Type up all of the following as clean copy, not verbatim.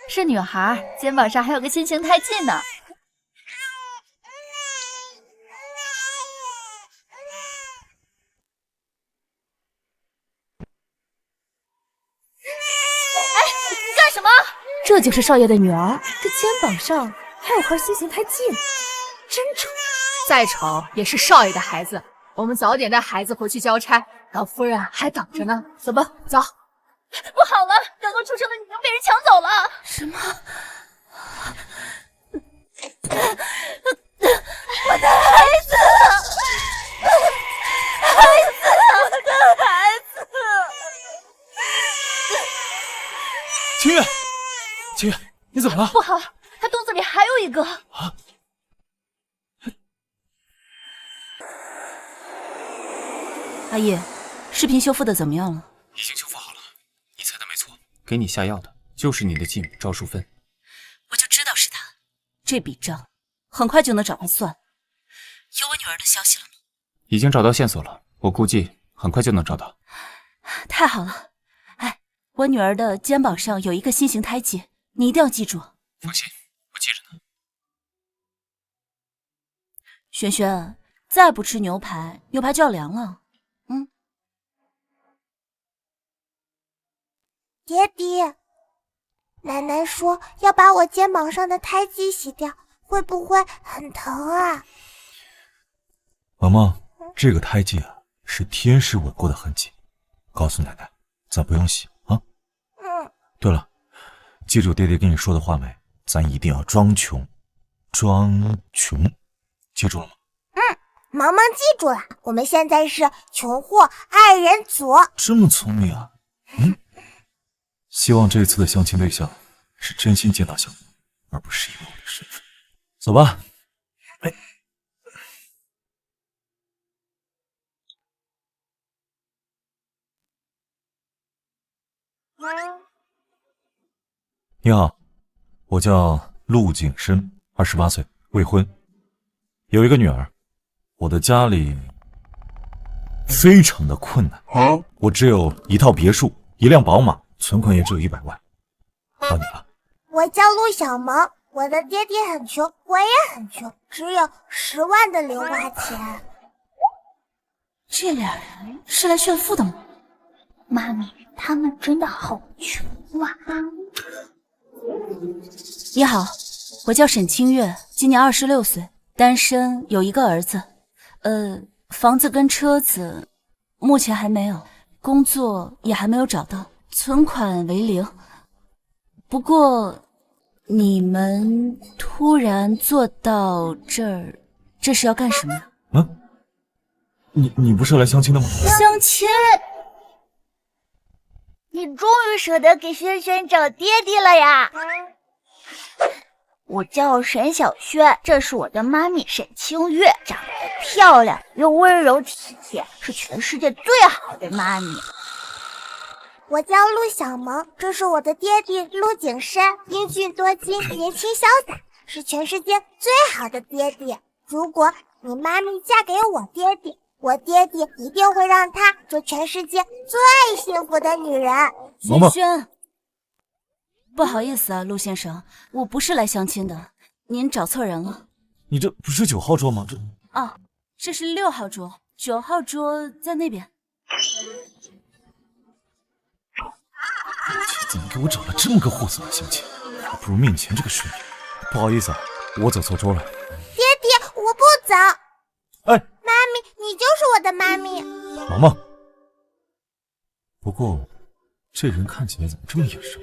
是女孩，肩膀上还有个心形太近呢。你干什么？这就是少爷的女儿，这肩膀上还有块心形太近，真丑。再丑也是少爷的孩子，我们早点带孩子回去交差，老夫人还等着呢。走吧，走。不好了，刚刚出生的女婴被人抢走了。什么？我的孩子，我的孩子！清月，清月，你怎么了？不好，他肚子里还有一个。啊！阿叶，视频修复的怎么样了？已经修复好了，你猜的没错，给你下药的就是你的继母赵淑芬。我就知道是他，这笔账很快就能找他算。有我女儿的消息了吗？已经找到线索了，我估计很快就能找到。太好了！哎，我女儿的肩膀上有一个心形胎记，你一定要记住。放心，我记着呢。璇璇，再不吃牛排，牛排就要凉了。爹爹，奶奶说要把我肩膀上的胎记洗掉，会不会很疼啊？萌萌，这个胎记啊是天师吻过的痕迹，告诉奶奶，咱不用洗啊。对了，记住爹爹跟你说的话没？咱一定要装穷，记住了吗？萌萌记住了，我们现在是穷货二人组。这么聪明啊！希望这次的相亲对象是真心接纳项目，而不是以我的身份。走吧。你好，我叫陆景深，28岁，未婚，有一个女儿。我的家里非常的困难，我只有一套别墅，一辆宝马，存款也只有100万。到你了。我叫陆小萌，我的爹爹很穷，我也很穷，只有10万的零花钱。这俩人是来炫富的吗？妈咪，他们真的好穷啊！你好，我叫沈清月，今年26岁，单身，有一个儿子。房子跟车子目前还没有，工作也还没有找到，存款为0。不过你们突然坐到这儿，这是要干什么呀？你不是来相亲的吗？相亲？你终于舍得给轩轩找爹爹了呀！我叫沈小轩，这是我的妈咪沈清月，长得漂亮又温柔体贴，是全世界最好的妈咪。我叫陆小萌，这是我的爹爹陆景深，英俊多金，年轻潇洒，是全世界最好的爹爹。如果你妈咪嫁给我爹爹，我爹爹一定会让她做全世界最幸福的女人。轩轩，不好意思啊，陆先生，我不是来相亲的，您找错人了。你这不是9号桌吗？这是6号桌，9号桌在那边。怎么给我找了这么个货色来相亲？还不如面前这个水女。不好意思啊，我走错桌了。爹爹，我不走。妈咪，你就是我的妈咪。萌萌，不过这人看起来怎么这么眼熟？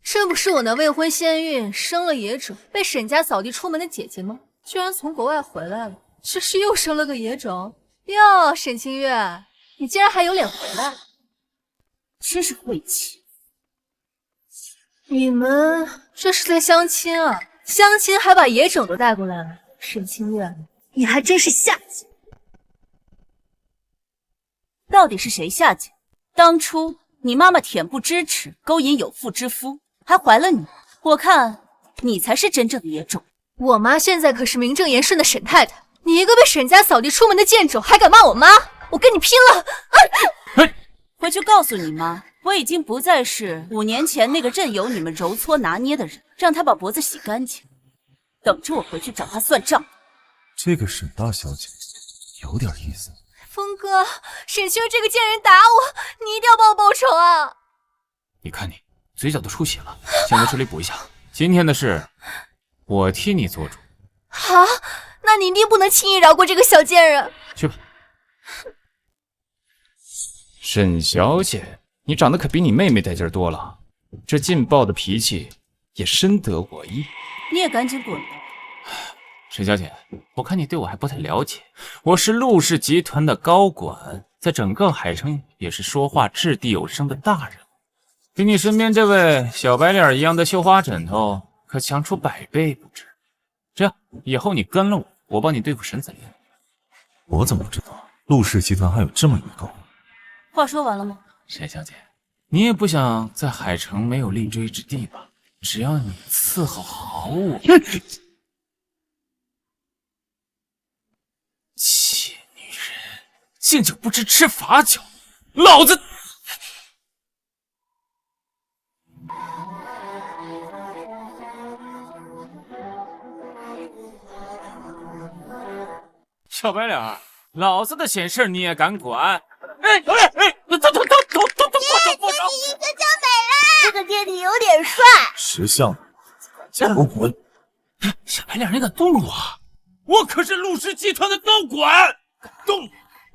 这不是我那未婚先孕生了野种，被沈家扫地出门的姐姐吗？居然从国外回来了，这是又生了个野种哟！沈清月，你竟然还有脸回来，真是晦气！你们这是在相亲啊？相亲还把野种都带过来了？沈清月，你还真是下贱！到底是谁下贱？当初你妈妈恬不知耻，勾引有妇之夫，还怀了你，我看你才是真正的野种。我妈现在可是名正言顺的沈太太，你一个被沈家扫地出门的贱种，还敢骂我妈？我跟你拼了！回去告诉你妈，我已经不再是5年前那个任由你们揉搓拿捏的人，让她把脖子洗干净。等着我回去找她算账。这个沈大小姐有点意思。峰哥，沈清这个贱人打我，你一定要帮我报仇啊！你看你嘴角都出血了，先在这里补一下。今天的事，我替你做主。好，那你一定不能轻易饶过这个小贱人。去吧。沈小姐，你长得可比你妹妹带劲儿多了，这劲爆的脾气也深得我意。你也赶紧滚吧。沈小姐，我看你对我还不太了解，我是陆氏集团的高管，在整个海城也是说话掷地有声的大人物，比你身边这位小白脸一样的绣花枕头可强出100倍不止。这样，以后你跟了我，我帮你对付沈子莲。我怎么不知道陆氏集团还有这么一个高管？话说完了吗？沈小姐，你也不想在海城没有立锥之地吧？只要你伺候好我。贱女人，敬酒不知吃罚酒，老子！小白脸，老子的闲事你也敢管？哎，走！你可真美了！这个爹地有点帅。识相，给我滚！小白脸，你敢动我？我可是陆氏集团的高管，敢动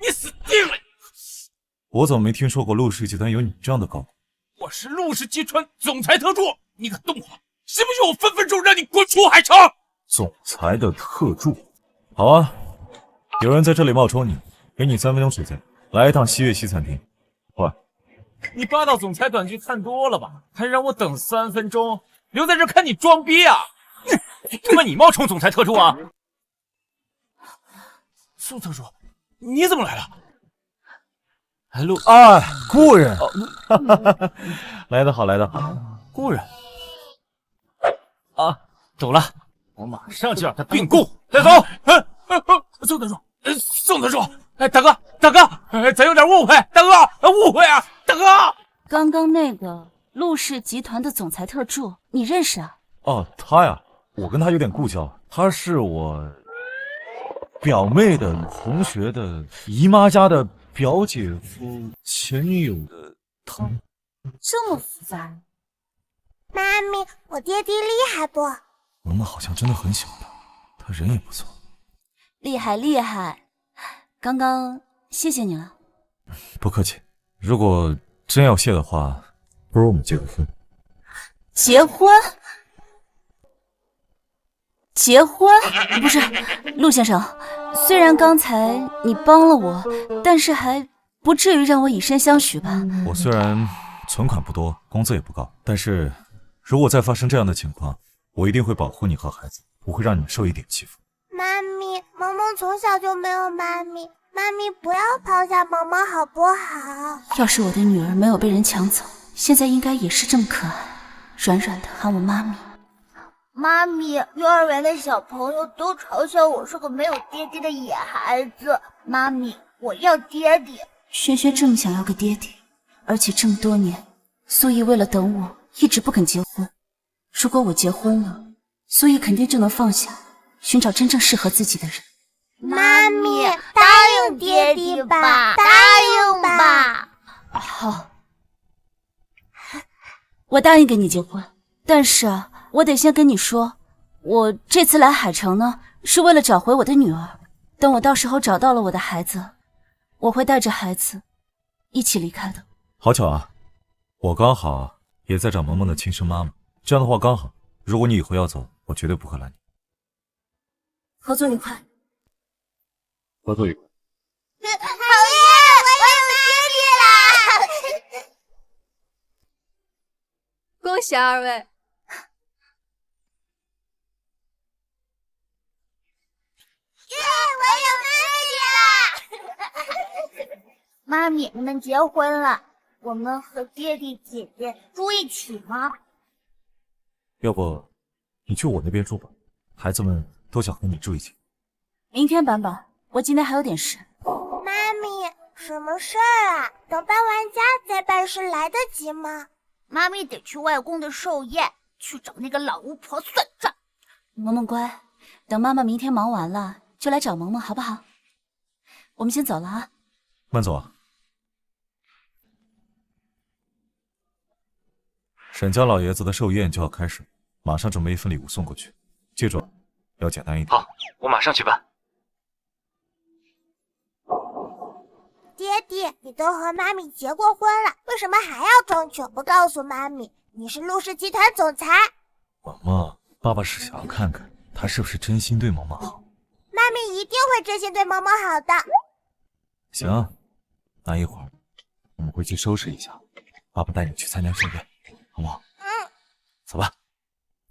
你死定了！我怎么没听说过陆氏集团有你这样的高管？我是陆氏集团总裁特助，你敢动我，信不信我分分钟让你滚出海城？总裁的特助，好啊！有人在这里冒充你，给你3分钟时间，来一趟西悦西餐厅。快！你霸道总裁短剧看多了吧？还让我等3分钟，留在这看你装逼啊！他妈你冒充总裁特助啊！苏特助，你怎么来了？故人，来得好，来得好，故人啊，走了，我马上就让他病故。带走！宋特助，大哥，咱有点误会，大哥，误会啊，大哥！刚刚那个陆氏集团的总裁特助，你认识啊？哦，他呀，我跟他有点故交，他是我表妹的同学的姨妈家的表姐夫前女友的堂。这么复杂？妈咪，我爹地厉害不？萌萌好像真的很喜欢他，他人也不错。厉害！刚刚谢谢你了。不客气。如果真要谢的话，不如我们结个婚。结婚？不是，陆先生，虽然刚才你帮了我，但是还不至于让我以身相许吧？我虽然存款不多，工资也不高，但是如果再发生这样的情况，我一定会保护你和孩子，不会让你们受一点欺负。妈咪，萌萌从小就没有妈咪，妈咪不要抛下萌萌好不好？要是我的女儿没有被人抢走，现在应该也是这么可爱，软软的喊我妈咪。妈咪，幼儿园的小朋友都嘲笑我是个没有爹地的野孩子。妈咪，我要爹地。轩轩这么想要个爹地，而且这么多年，苏毅为了等我，一直不肯结婚。如果我结婚了，苏毅肯定就能放下，寻找真正适合自己的人。妈咪，答应爹地吧，答应吧。好，我答应跟你结婚，但是我得先跟你说，我这次来海城呢，是为了找回我的女儿。等我到时候找到了我的孩子，我会带着孩子一起离开的。好巧啊，我刚好也在找萌萌的亲生妈妈，这样的话刚好，如果你以后要走，我绝对不会拦你。合作愉快。合作愉快。好耶，我有爹地啦！恭喜2位。妈咪，你们结婚了，我们和爹地姐姐住一起吗？要不你去我那边住吧，孩子们都想和你住一起。明天版本，我今天还有点事。妈咪，什么事儿啊？等搬完家再办事来得及吗？妈咪得去外公的寿宴，去找那个老巫婆算账。萌萌乖，等妈妈明天忙完了就来找萌萌，好不好？我们先走了啊。慢走啊。沈家老爷子的寿宴就要开始，马上准备一份礼物送过去，记住要简单一点。好，我马上去办。爹地，你都和妈咪结过婚了，为什么还要装穷不告诉妈咪？你是陆氏集团总裁。萌萌，爸爸是想要看看他是不是真心对萌萌好。妈咪一定会真心对萌萌好的。行，那一会儿我们回去收拾一下，爸爸带你去参加寿宴，好不好？走吧。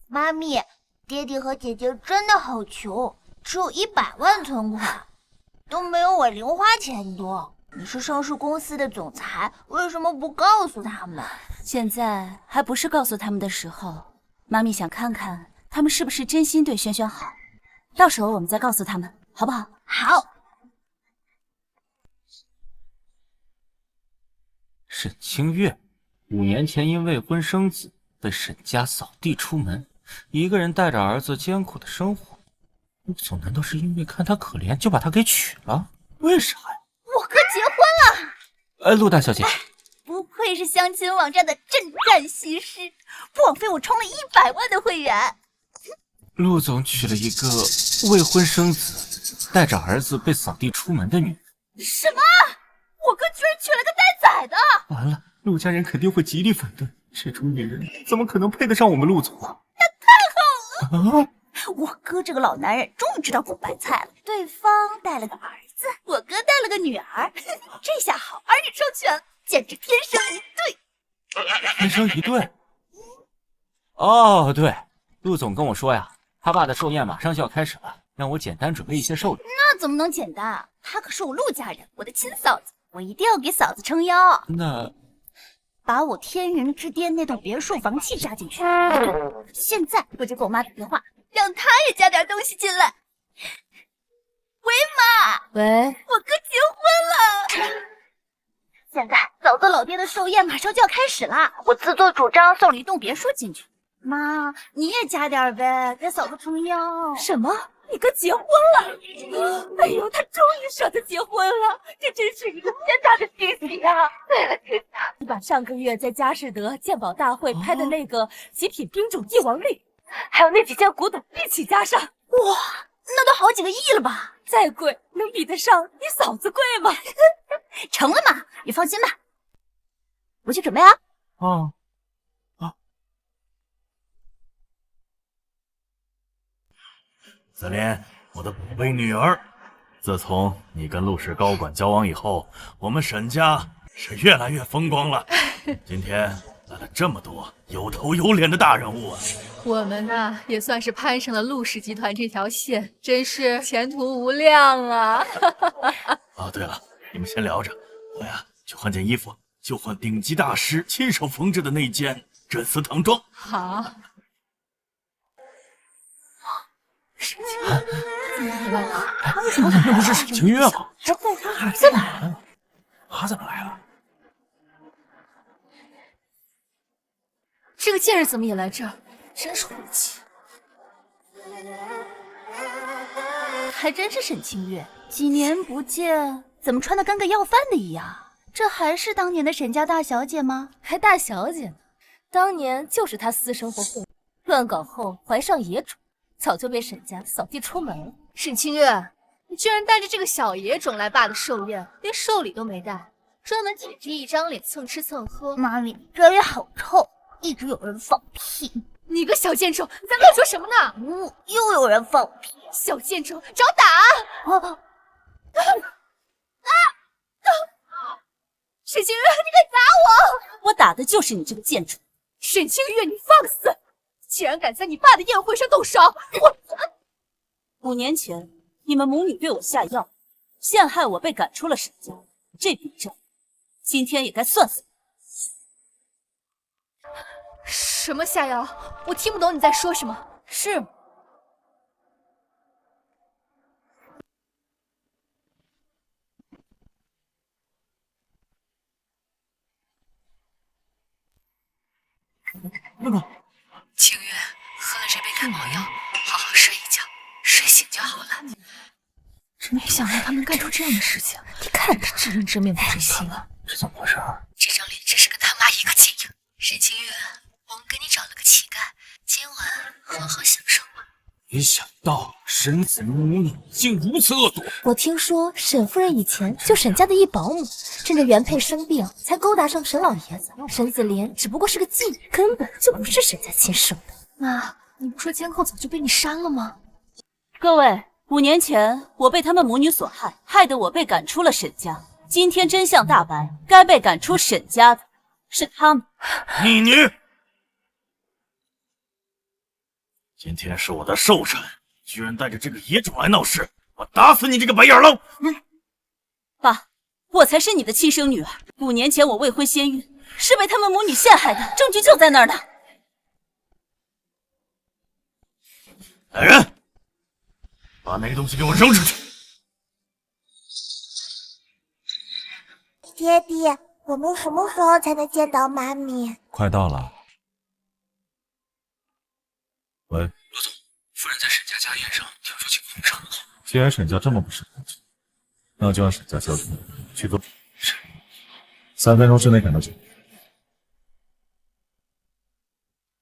妈咪，爹地和姐姐真的好穷，只有100万存款，都没有我零花钱多。你是上市公司的总裁，为什么不告诉他们？现在还不是告诉他们的时候，妈咪想看看他们是不是真心对轩轩好，到时候我们再告诉他们，好不好？好。沈清月5年前因未婚生子被沈家扫地出门，一个人带着儿子艰苦的生活。陆总难道是因为看他可怜就把他给娶了？为啥呀？我哥结婚了！陆大小姐，不愧是相亲网站的镇战西施，不枉费我充了100万的会员。陆总娶了一个未婚生子、带着儿子被扫地出门的女人。什么？我哥居然娶了个待宰的！完了，陆家人肯定会极力反对，这种女人怎么可能配得上我们陆总啊？那太好了！啊！我哥这个老男人终于知道滚白菜了。对方带了个儿子，我哥带了个女儿，这下好，儿女双全，简直天生一对。天生一对。哦，对，陆总跟我说呀，他爸的寿宴马上就要开始了，让我简单准备一些寿礼。那怎么能简单？他可是我陆家人，我的亲嫂子，我一定要给嫂子撑腰。那把我天人之巅那栋别墅房契加进去。现在我就给我妈打电话，让她也加点东西进来。喂，妈。喂，我哥结婚了。现在嫂子老爹的寿宴马上就要开始了，我自作主张送了一栋别墅进去。妈，你也加点呗，给嫂子撑腰。什么？你哥结婚了？哎呦，他终于舍得结婚了，这真是一个天大的惊喜呀！对了，天哪，你把上个月在佳士得鉴宝大会拍的那个极品冰种帝王绿，还有那几件古董一起加上，哇，那都好几个亿了吧？再贵能比得上你嫂子贵吗？成了嘛，你放心吧，我去准备啊。哦。紫莲，我的宝贝女儿，自从你跟陆氏高管交往以后，我们沈家是越来越风光了。今天来了这么多有头有脸的大人物啊！我们呐也算是攀上了陆氏集团这条线，真是前途无量啊！哦，对了，你们先聊着，我呀去换件衣服，就换顶级大师亲手缝制的那件真丝唐装。好。沈清月，那不是沈清月吗？他在哪儿？他怎么来了？这个贱人怎么也来这儿？真是晦气！还真是沈清月，几年不见，怎么穿的跟个要饭的一样？这还是当年的沈家大小姐吗？还大小姐呢，当年就是她私生活混乱搞后怀上野种，早就被沈家扫地出门了。沈清月，你居然带着这个小野种来爸的寿宴，连寿礼都没带，专门舔着一张脸蹭吃蹭喝。妈咪，这里好臭，一直有人放屁。你个小贱种，在乱说什么呢？又有人放屁。小贱种，找打！沈清月，你敢打我！我打的就是你这个贱种！沈清月，你放肆！竟然敢在你爸的宴会上动手！我5年前你们母女对我下药，陷害我被赶出了沈家，这笔账今天也该算算。什么下药？我听不懂你在说什么。是吗？清月喝了这杯感冒药，好好睡一觉，睡醒就好了。真没想到他能干出这样的事情，你看他知人知面不知心啊！这怎么回事？这张脸真是跟他妈一个劲呀！沈清月，我们给你找了个乞丐，今晚好好享受吧。没想到沈子母女竟如此恶毒。我听说沈夫人以前就沈家的一保姆，趁着原配生病才勾搭上沈老爷子。沈子莲只不过是个妓女，根本就不是沈家亲生的。妈，你不说监控早就被你删了吗？各位，5年前我被他们母女所害，害得我被赶出了沈家。今天真相大白，该被赶出沈家的是他们。逆女！今天是我的寿辰，居然带着这个野种来闹事，我打死你这个白眼狼！爸，我才是你的亲生女儿。5年前我未婚先孕，是被他们母女陷害的，证据就在那儿呢。来人，把那个东西给我扔出去！爹爹，我们什么时候才能见到妈咪？快到了。喂，罗总，夫人在沈家家宴上，听说情况不是很好。既然沈家这么不识感情，那就让沈家交给你去做。是，3分钟之内赶到酒店。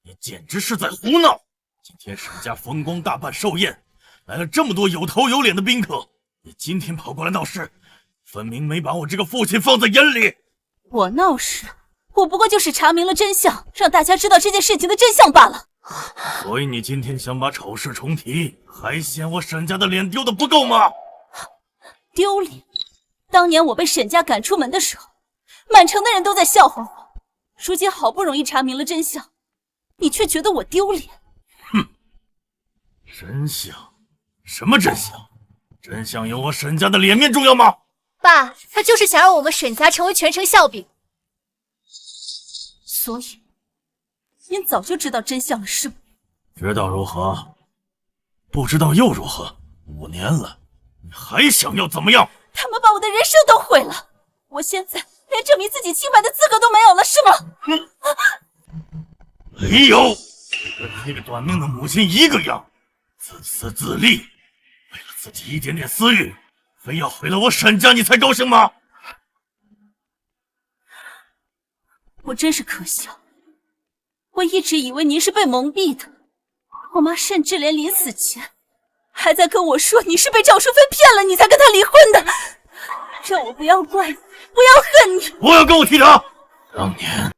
你简直是在胡闹！今天沈家风光大办寿宴，来了这么多有头有脸的宾客，你今天跑过来闹事，分明没把我这个父亲放在眼里。我闹事，我不过就是查明了真相，让大家知道这件事情的真相罢了。所以你今天想把丑事重提，还嫌我沈家的脸丢的不够吗？丢脸！当年我被沈家赶出门的时候，满城的人都在笑话我。如今好不容易查明了真相，你却觉得我丢脸。哼！真相？什么真相？真相有我沈家的脸面重要吗？爸，他就是想让我们沈家成为全城笑柄。所以，您早就知道真相了，是吗？知道如何？不知道又如何？5年了，你还想要怎么样？他们把我的人生都毁了，我现在连证明自己清白的资格都没有了，是吗？没有，跟那个短命的母亲一个样，自私自利，为了自己一点点私欲，非要毁了我沈家，你才高兴吗？我真是可笑，我一直以为您是被蒙蔽的，我妈甚至连临死前还在跟我说你是被赵淑芬骗了，你才跟她离婚的，让我不要怪你，不要恨你。不要跟我提他！当年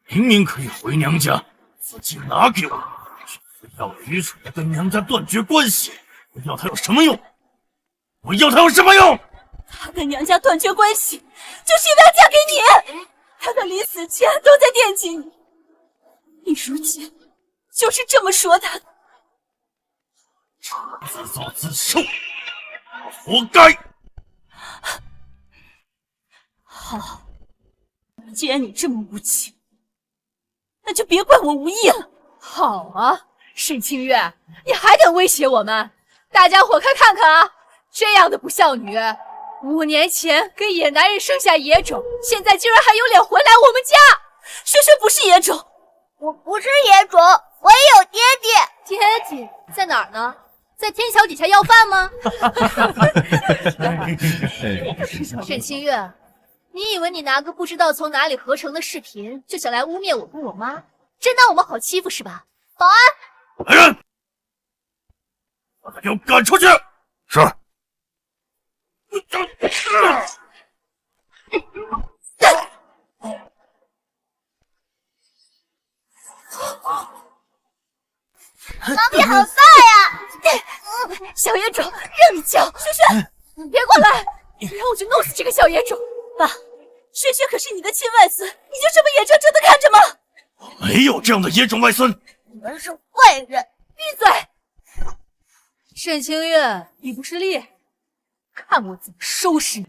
明明可以回娘家，自己拿给我，却非要愚蠢的跟娘家断绝关系。我要他有什么用？我要他有什么用？她跟娘家断绝关系，就是因为要嫁给你。她在临死前都在惦记你，你如今就是这么说她的。自作自受，活该！好，既然你这么无情，那就别怪我无义了。好啊，沈清月，你还敢威胁我们？大家伙快看看啊，这样的不孝女，5年前给野男人生下野种，现在居然还有脸回来我们家！轩轩不是野种，我不是野种，我也有爹爹。爹爹在哪儿呢？在天桥底下要饭吗？沈清月，你以为你拿个不知道从哪里合成的视频，就想来污蔑我跟我妈，真当我们好欺负是吧？保安，来人，把他给我赶出去！是。妈咪好大呀！小野种，让你叫！轩轩，你别过来，让我去弄死这个小野种！爸，轩轩可是你的亲外孙，你就这么眼睁睁的看着吗？我没有这样的野种外孙。你们是坏人！闭嘴！沈清月，你不是猎，看我怎么收拾你！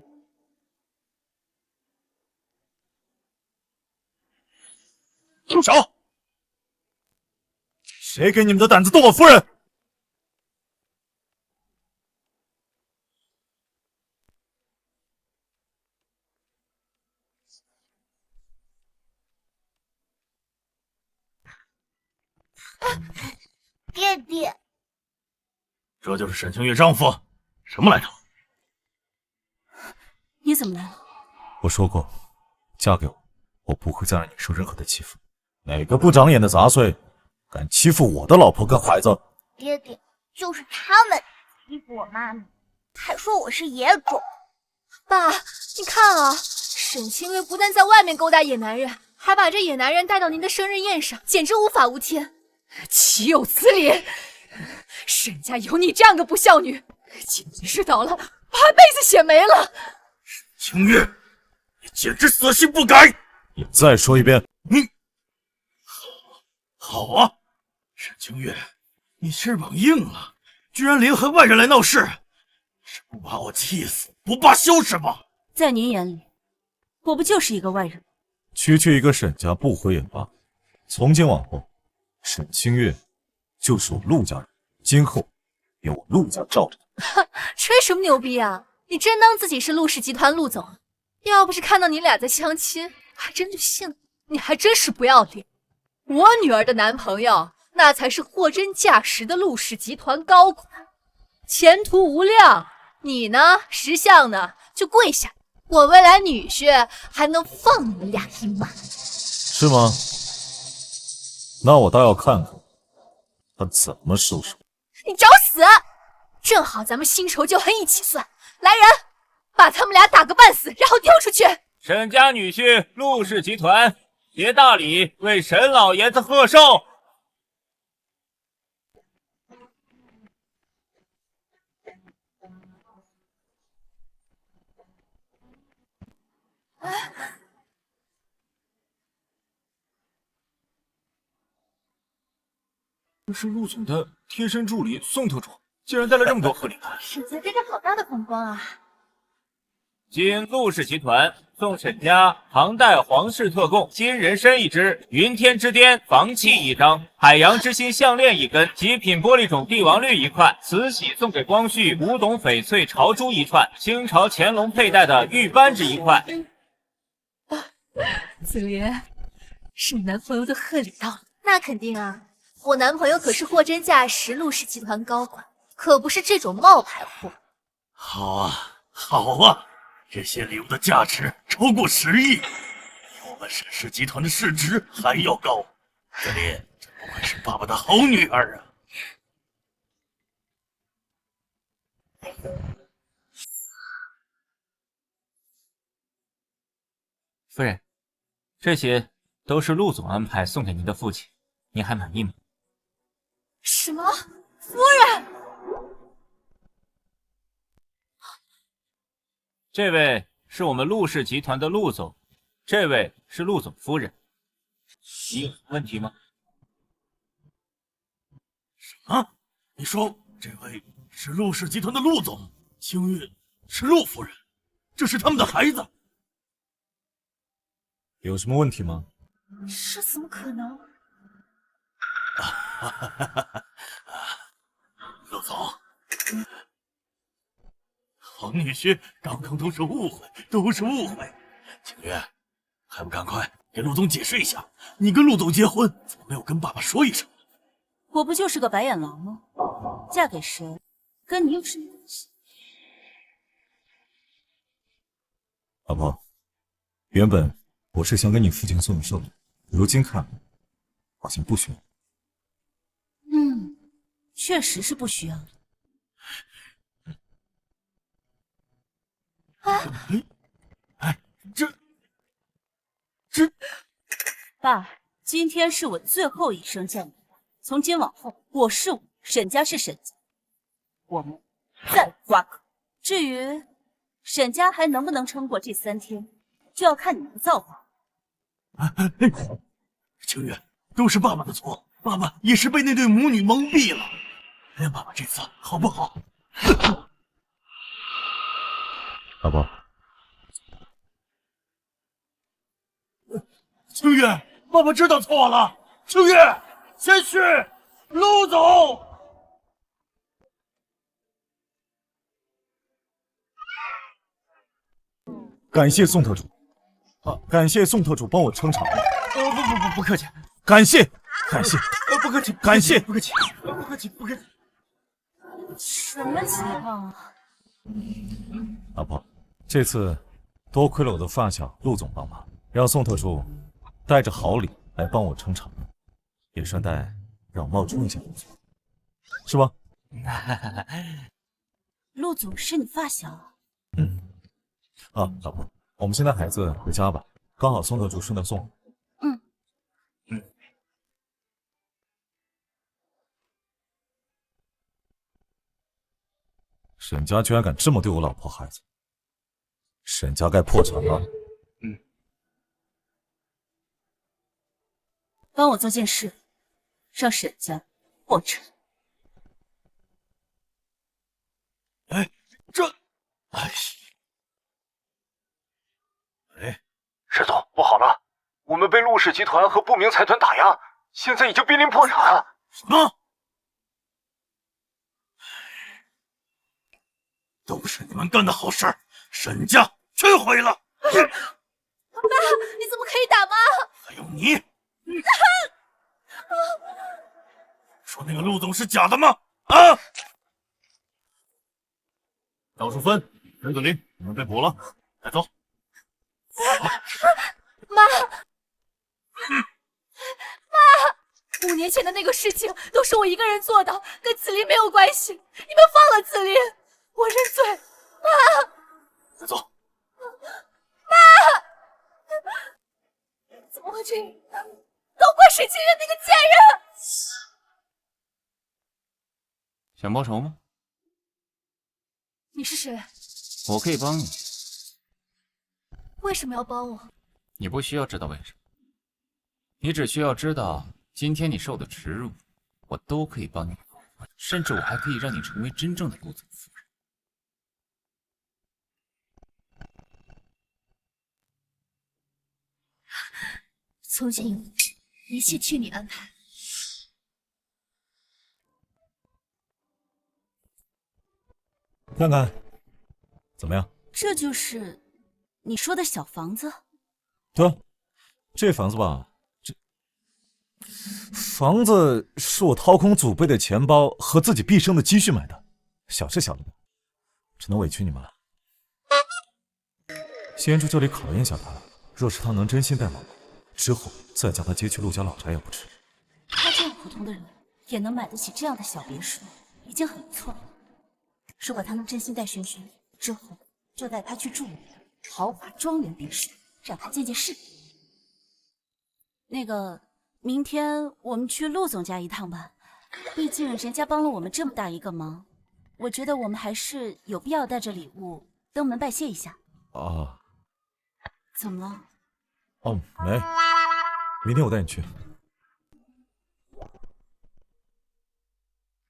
住手！谁给你们的胆子动我夫人？爹爹，这就是沈清月丈夫，什么来头？你怎么来了？我说过，嫁给我，我不会再让你受任何的欺负。哪个不长眼的杂碎，敢欺负我的老婆跟孩子？爹爹，就是他们欺负我妈咪，还说我是野种。爸，你看啊，沈清月不但在外面勾搭野男人，还把这野男人带到您的生日宴上，简直无法无天，岂有此理！沈家有你这样个不孝女，今天是倒了，半辈子血没了。清月，你简直死性不改！你再说一遍。好啊，沈清月，你翅膀硬了，居然联合外人来闹事，是不把我气死，不罢休是吗？在您眼里，我不就是一个外人？区一个沈家不回也罢，从今往后，沈清月就是我陆家人，今后由我陆家罩着她。吹什么牛逼啊！你真当自己是陆氏集团陆总？要不是看到你俩在相亲，还真就信了。你还真是不要脸！我女儿的男朋友那才是货真价实的陆氏集团高管，前途无量。你呢，识相呢就跪下，我未来女婿还能放你们俩一马。是吗？那我倒要看看他怎么收手。你找死！正好咱们新仇旧恨一起算。来人，把他们俩打个半死，然后丢出去。沈家女婿陆氏集团携大礼为沈老爷子贺寿。这是陆总的贴身助理宋特助，竟然带了这么多贺礼来。沈家这是好大的风光啊！今陆氏集团送沈家唐代皇室特供金人参一支、云天之巅房契一张、海洋之心项链一根、极品玻璃种帝王绿一块，慈禧送给光绪古董翡翠朝珠一串，清朝乾隆佩戴的玉扳指一块。子莲，是你男朋友的贺礼到了。那肯定啊，我男朋友可是货真价实陆氏集团高管，可不是这种冒牌货。好啊，好啊！这些礼物的价值超过10亿，比我们沈氏集团的市值还要高。子琳，这不愧是爸爸的好女儿啊！夫人，这些都是陆总安排送给您的父亲，您还满意吗？什么？夫人？这位是我们陆氏集团的陆总，这位是陆总夫人，你有问题吗？什么？你说这位是陆氏集团的陆总，清月是陆夫人，这是他们的孩子？有什么问题吗？这怎么可能？陆总，好女婿，刚刚都是误会，都是误会。清月，还不赶快给陆总解释一下，你跟陆总结婚怎么没有跟爸爸说一声？我不就是个白眼狼吗？嫁给谁，跟你有什么关系？老婆，原本我是想给你父亲送寿的，如今看来，好像不需要。确实是不需要的。这，爸，今天是我最后一声叫你，从今往后，我是我，沈家是沈家，我们再无瓜葛。至于沈家还能不能撑过这3天，就要看你们的造化。清月，都是爸爸的错，爸爸也是被那对母女蒙蔽了。原谅爸爸这次好不好？老婆，清月，爸爸知道错了。清月，先去，陆总。感谢宋特主，感谢宋特主帮我撑场。不客气。感谢。不客气，感谢，不客气，不客气，不客气。什么情况啊？老婆，这次多亏了我的发小陆总帮忙，让宋特助带着好礼来帮我撑场，也顺带让我冒充一下陆总，是吧？陆总是你发小啊？啊，老婆，我们先带孩子回家吧，刚好宋特助顺道送。沈家居然敢这么对我老婆孩子，沈家该破产了。帮我做件事，让沈家破产。哎，石总，不好了，我们被陆氏集团和不明财团打压，现在已经濒临破产。什么？都是你们干的好事，沈家全毁了。爸，你怎么可以打妈？还有你，说那个陆总是假的吗？啊！赵淑芬、陈子林，你们被捕了，带走。妈，5年前的那个事情都是我一个人做的，跟子林没有关系。你们放了子林，我认罪。妈，带走。怎么会这样？都怪沈清月那个贱人！想报仇吗？你是谁？我可以帮你。为什么要帮我？你不需要知道为什么，你只需要知道今天你受的耻辱，我都可以帮你，甚至我还可以让你成为真正的陆总夫人。从今以后，一切听你安排。看看怎么样？这就是你说的小房子？对啊，这房子吧，这房子是我掏空祖辈的钱包和自己毕生的积蓄买的，小是小了点，只能委屈你们了。先住这里考验一下他，若是他能真心待我，之后再将他接去陆家老宅也不迟。他这样普通的人也能买得起这样的小别墅，已经很不错了。如果他能真心待轩轩，之后就带他去住我的豪华庄园别墅，让他见见世面。那个，明天我们去陆总家一趟吧，毕竟人家帮了我们这么大一个忙，我觉得我们还是有必要带着礼物登门拜谢一下。啊，怎么了？哦，没，明天我带你去。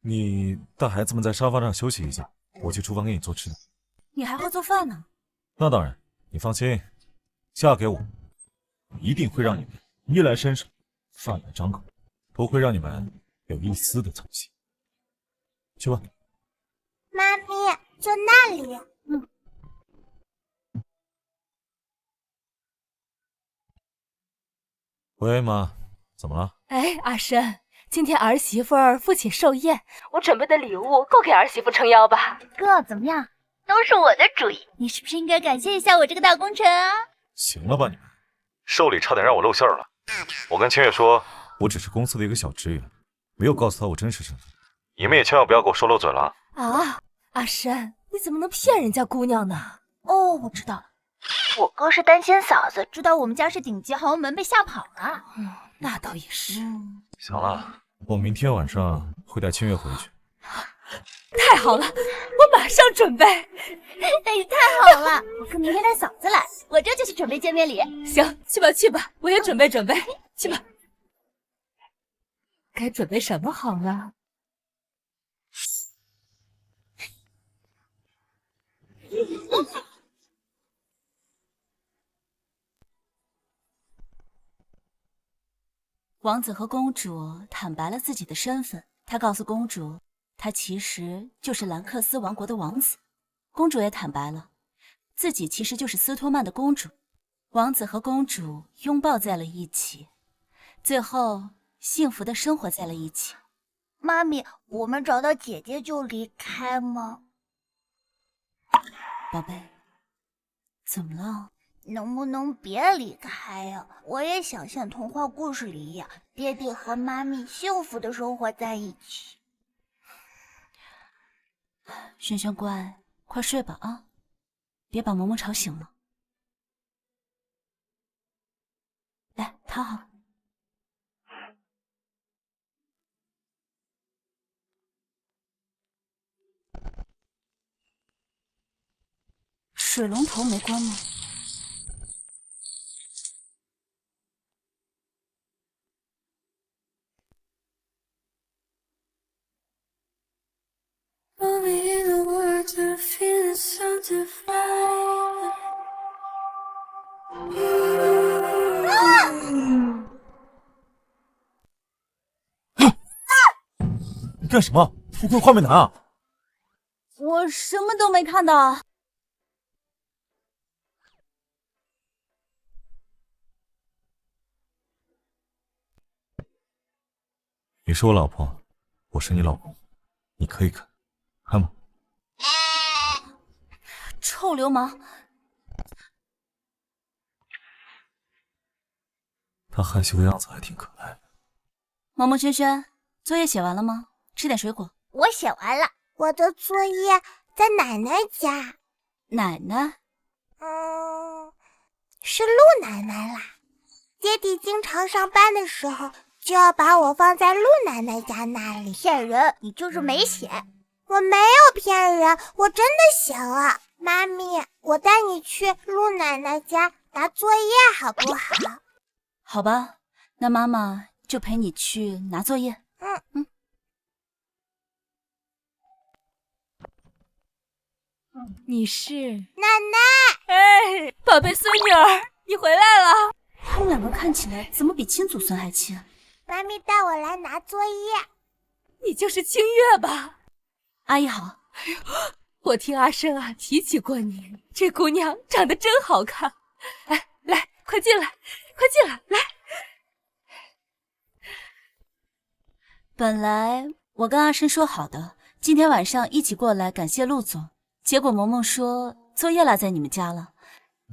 你带孩子们在沙发上休息一下，我去厨房给你做吃的。你还会做饭呢？那当然，你放心，嫁给我，一定会让你们衣来伸手，饭来张口，不会让你们有一丝的操心。去吧。妈咪，就那里。喂，妈，怎么了？哎，阿深，今天儿媳妇儿父亲寿宴，我准备的礼物够给儿媳妇撑腰吧？哥怎么样？都是我的主意，你是不是应该感谢一下我这个大功臣啊？行了吧你们，寿礼差点让我露馅了。我跟清月说，我只是公司的一个小职员，没有告诉他我真实身份。你们也千万不要给我说漏嘴了。啊，阿深，你怎么能骗人家姑娘呢？哦，我知道了，我哥是担心嫂子知道我们家是顶级豪门被吓跑了。那倒也是。行了，我明天晚上会带清月回去。太好了，我马上准备。那也太好了，我哥明天带嫂子来，我这就去准备见面礼。行，去吧去吧，我也准备准备，去吧。该准备什么好啊？王子和公主坦白了自己的身份，他告诉公主，他其实就是兰克斯王国的王子。公主也坦白了，自己其实就是斯托曼的公主。王子和公主拥抱在了一起，最后幸福的生活在了一起。妈咪，我们找到姐姐就离开吗？宝贝，怎么了？能不能别离开呀？我也想像童话故事里一样，爹地和妈咪幸福的生活在一起。轩轩乖，快睡吧啊，别把萌萌吵醒了。来，躺好。水龙头没关吗？你干什么？偷窥画面男啊！我什么都没看到。你是我老婆，我是你老公，你可以看，看吗？臭流氓！他害羞的样子还挺可爱的。萌萌轩轩，作业写完了吗？吃点水果。我写完了，我的作业在奶奶家。奶奶？是陆奶奶啦。爹地经常上班的时候就要把我放在陆奶奶家那里。骗人，你就是没写。我没有骗人，我真的写了。妈咪，我带你去陆奶奶家拿作业好不好？好吧，那妈妈就陪你去拿作业。你是奶奶？哎，宝贝孙女儿，你回来了。他们两个看起来怎么比亲祖孙还亲？妈咪带我来拿作业。你就是清月吧？阿姨好。哎呦，我听阿生啊提起过你，这姑娘长得真好看。哎，来，快进来，快进来，来。本来我跟阿生说好的，今天晚上一起过来感谢陆总，结果萌萌说作业落在你们家了，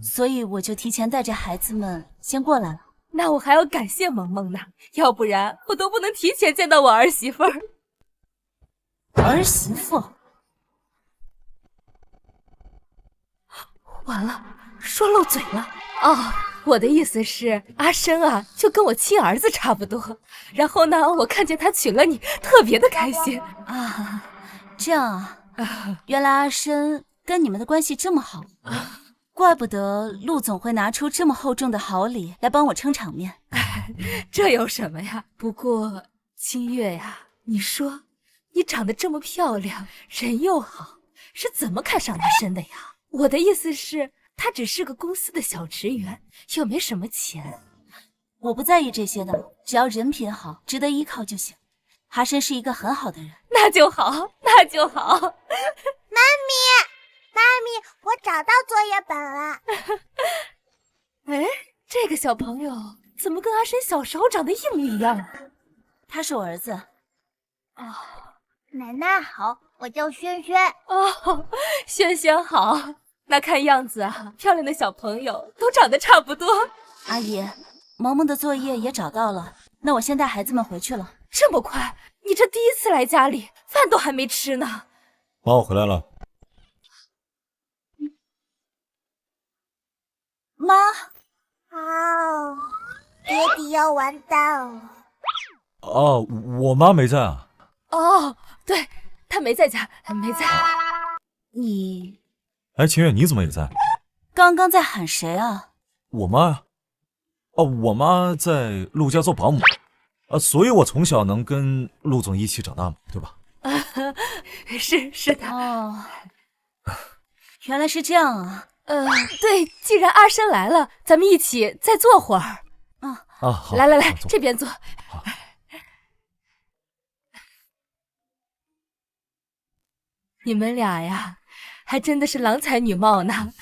所以我就提前带着孩子们先过来了。那我还要感谢萌萌呢，要不然我都不能提前见到我儿媳妇儿。儿媳妇？完了，说漏嘴了。哦，我的意思是，阿生啊，就跟我亲儿子差不多。然后呢，我看见他娶了你，特别的开心啊。这样啊，原来阿生跟你们的关系这么好，怪不得陆总会拿出这么厚重的好礼来帮我撑场面。这有什么呀？不过清月呀，你说你长得这么漂亮，人又好，是怎么看上阿生的呀？我的意思是，他只是个公司的小职员，又没什么钱。我不在意这些的，只要人品好，值得依靠就行。阿生是一个很好的人。那就好，那就好。妈咪，我找到作业本了。哎，这个小朋友怎么跟阿生小时候长得一模一样？他是我儿子。哦，奶奶好，我叫轩轩。哦，轩轩好。那看样子啊，漂亮的小朋友都长得差不多。阿姨，萌萌的作业也找到了，那我先带孩子们回去了。这么快？你这第一次来家里，饭都还没吃呢。妈，我回来了。妈。哦，爹地要完蛋了。哦，我妈没在啊。哦，对，她没在家，没在。你……哎，秦月，你怎么也在？刚刚在喊谁啊？我妈呀。哦，我妈在陆家做保姆，所以我从小能跟陆总一起长大嘛，对吧？是的。哦，原来是这样啊。对，既然阿生来了，咱们一起再坐会儿。好，来，这边坐。好。你们俩呀，还真的是郎才女貌呢。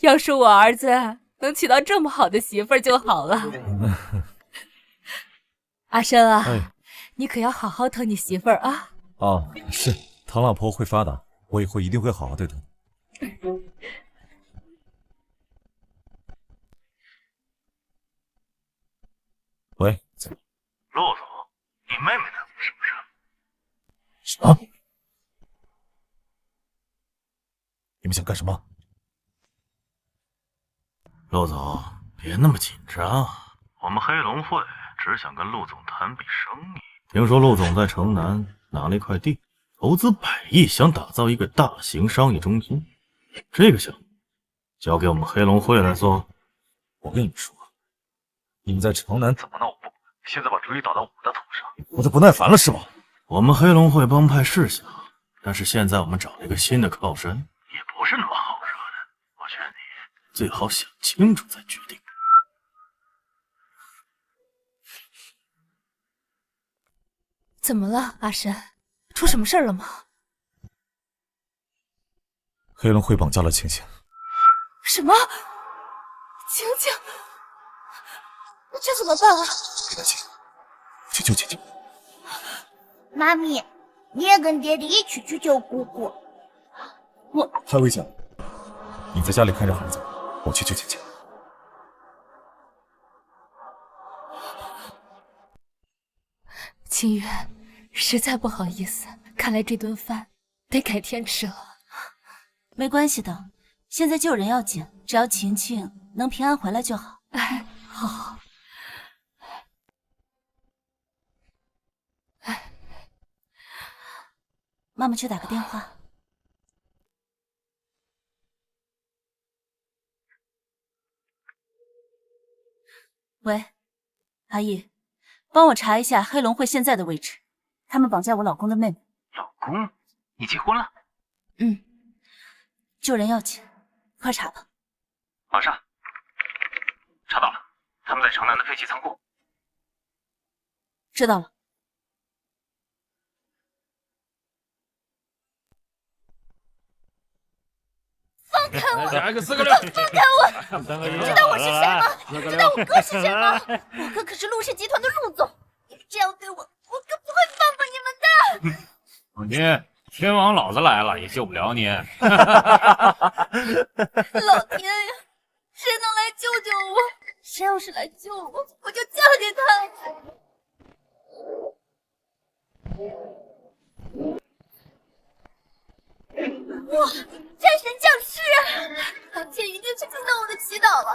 要是我儿子能娶到这么好的媳妇儿就好了。阿生啊，哎，你可要好好疼你媳妇儿啊！哦，是，唐老婆会发达，我以后一定会好好对她。喂，陆总，你妹妹呢？是不是？什么？你们想干什么？陆总，别那么紧张，我们黑龙会只想跟陆总谈笔生意。听说陆总在城南拿了一块地，投资100亿，想打造一个大型商业中心。这个项目交给我们黑龙会来做。我跟你们说，你们在城南怎么闹不？现在把主意打到我的头上，我都不耐烦了是吗？我们黑龙会帮派是小，但是现在我们找了一个新的靠山，也不是那么好惹的。我劝你最好想清楚再决定。怎么了，阿生？出什么事儿了吗？黑龙会绑架了晴晴。什么？晴晴，这怎么办啊？别担心，我去救晴晴。妈咪，你也跟爹爹一起去救姑姑。太危险了，你在家里看着孩子，我去救晴晴。清月，实在不好意思，看来这顿饭得改天吃了。没关系的，现在救人要紧，只要晴晴能平安回来就好。哎，好。妈妈去打个电话。喂，阿姨，帮我查一下黑龙会现在的位置，他们绑架我老公的妹妹。老公，你结婚了？嗯，救人要紧，快查吧。马上。查到了，他们在城南的废弃仓库。知道了。放开我！来个4个6，放开我！知道我是谁吗？知道我哥是谁吗？我哥可是陆氏集团的陆总，你们这样对我，我可不会放过你们的。老聂，天王老子来了也救不了你。老天呀，谁能来救救我？谁要是来救我，我就嫁给他。哇，战神降世啊！老天一定是听到我的祈祷了。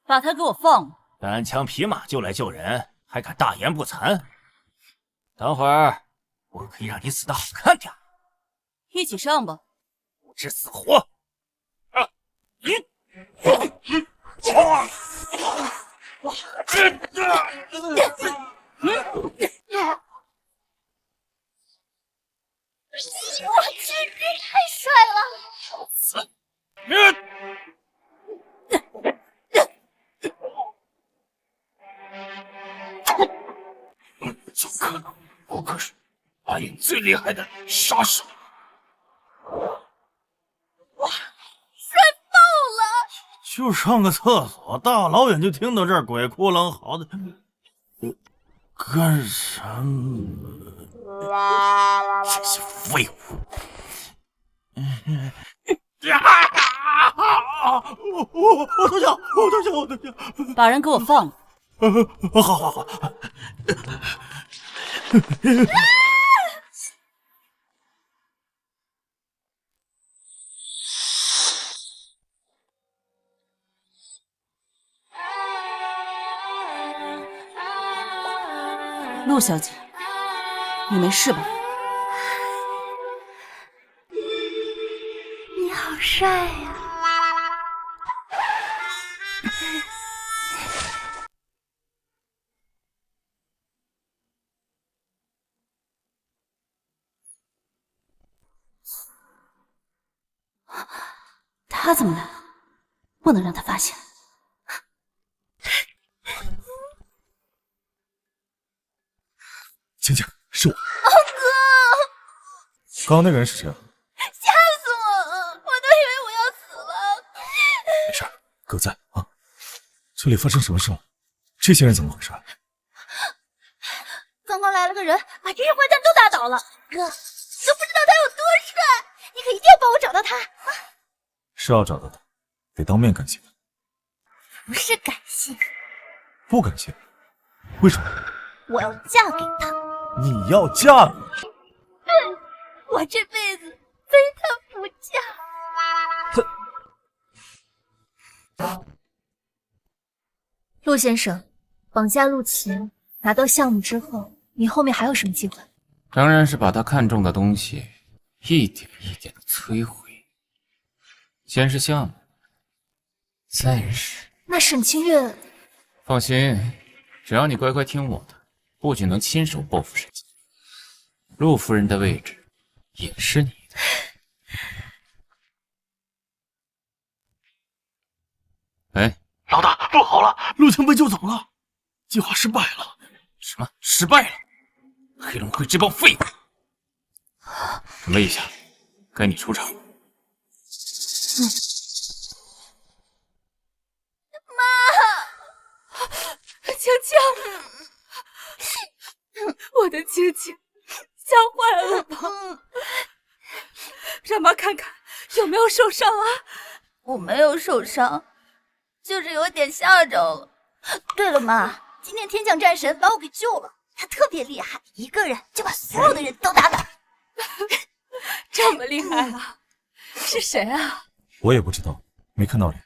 把他给我放了！单枪匹马就来救人，还敢大言不惭？等会儿我可以让你死得好看点。一起上吧，不知死活！我去，这太帅了！怎么可能？我可是暗影最厉害的杀手！哇，帅爆了！就上个厕所，大老远就听到这儿鬼哭狼嚎的，干什么？这些废物！我投降！我投降！我投降！把人给我放了！好好好。陆小姐，你没事吧？你好帅呀！他怎么来了？不能让他发现。刚刚那个人是谁啊？吓死我了！我都以为我要死了。没事，哥在啊。这里发生什么事了？这些人怎么回事？刚刚来了个人，把这些坏蛋都打倒了。哥，你都不知道他有多帅，你可一定要帮我找到他。是要找到他，得当面感谢他。不是感谢，不感谢？为什么？我要嫁给他。你要嫁给？对，我这辈子非他不嫁。陆先生，绑架陆琪，拿到项目之后，你后面还有什么计划？当然是把他看中的东西一点一点的摧毁。先是项目，再是……那沈清月……放心，只要你乖乖听我的，不仅能亲手报复沈清月，陆夫人的位置也是你的。哎，老大，不好了，陆清被救走了，计划失败了。什么？失败了？黑龙会这帮废物！准备一下，该你出场。青青，我的青青，吓坏了吧？让妈看看有没有受伤啊？我没有受伤，就是有点吓着了。对了，妈，今天天降战神把我给救了，他特别厉害，一个人就把所有的人都打倒。这么厉害啊？是谁啊？我也不知道，没看到脸。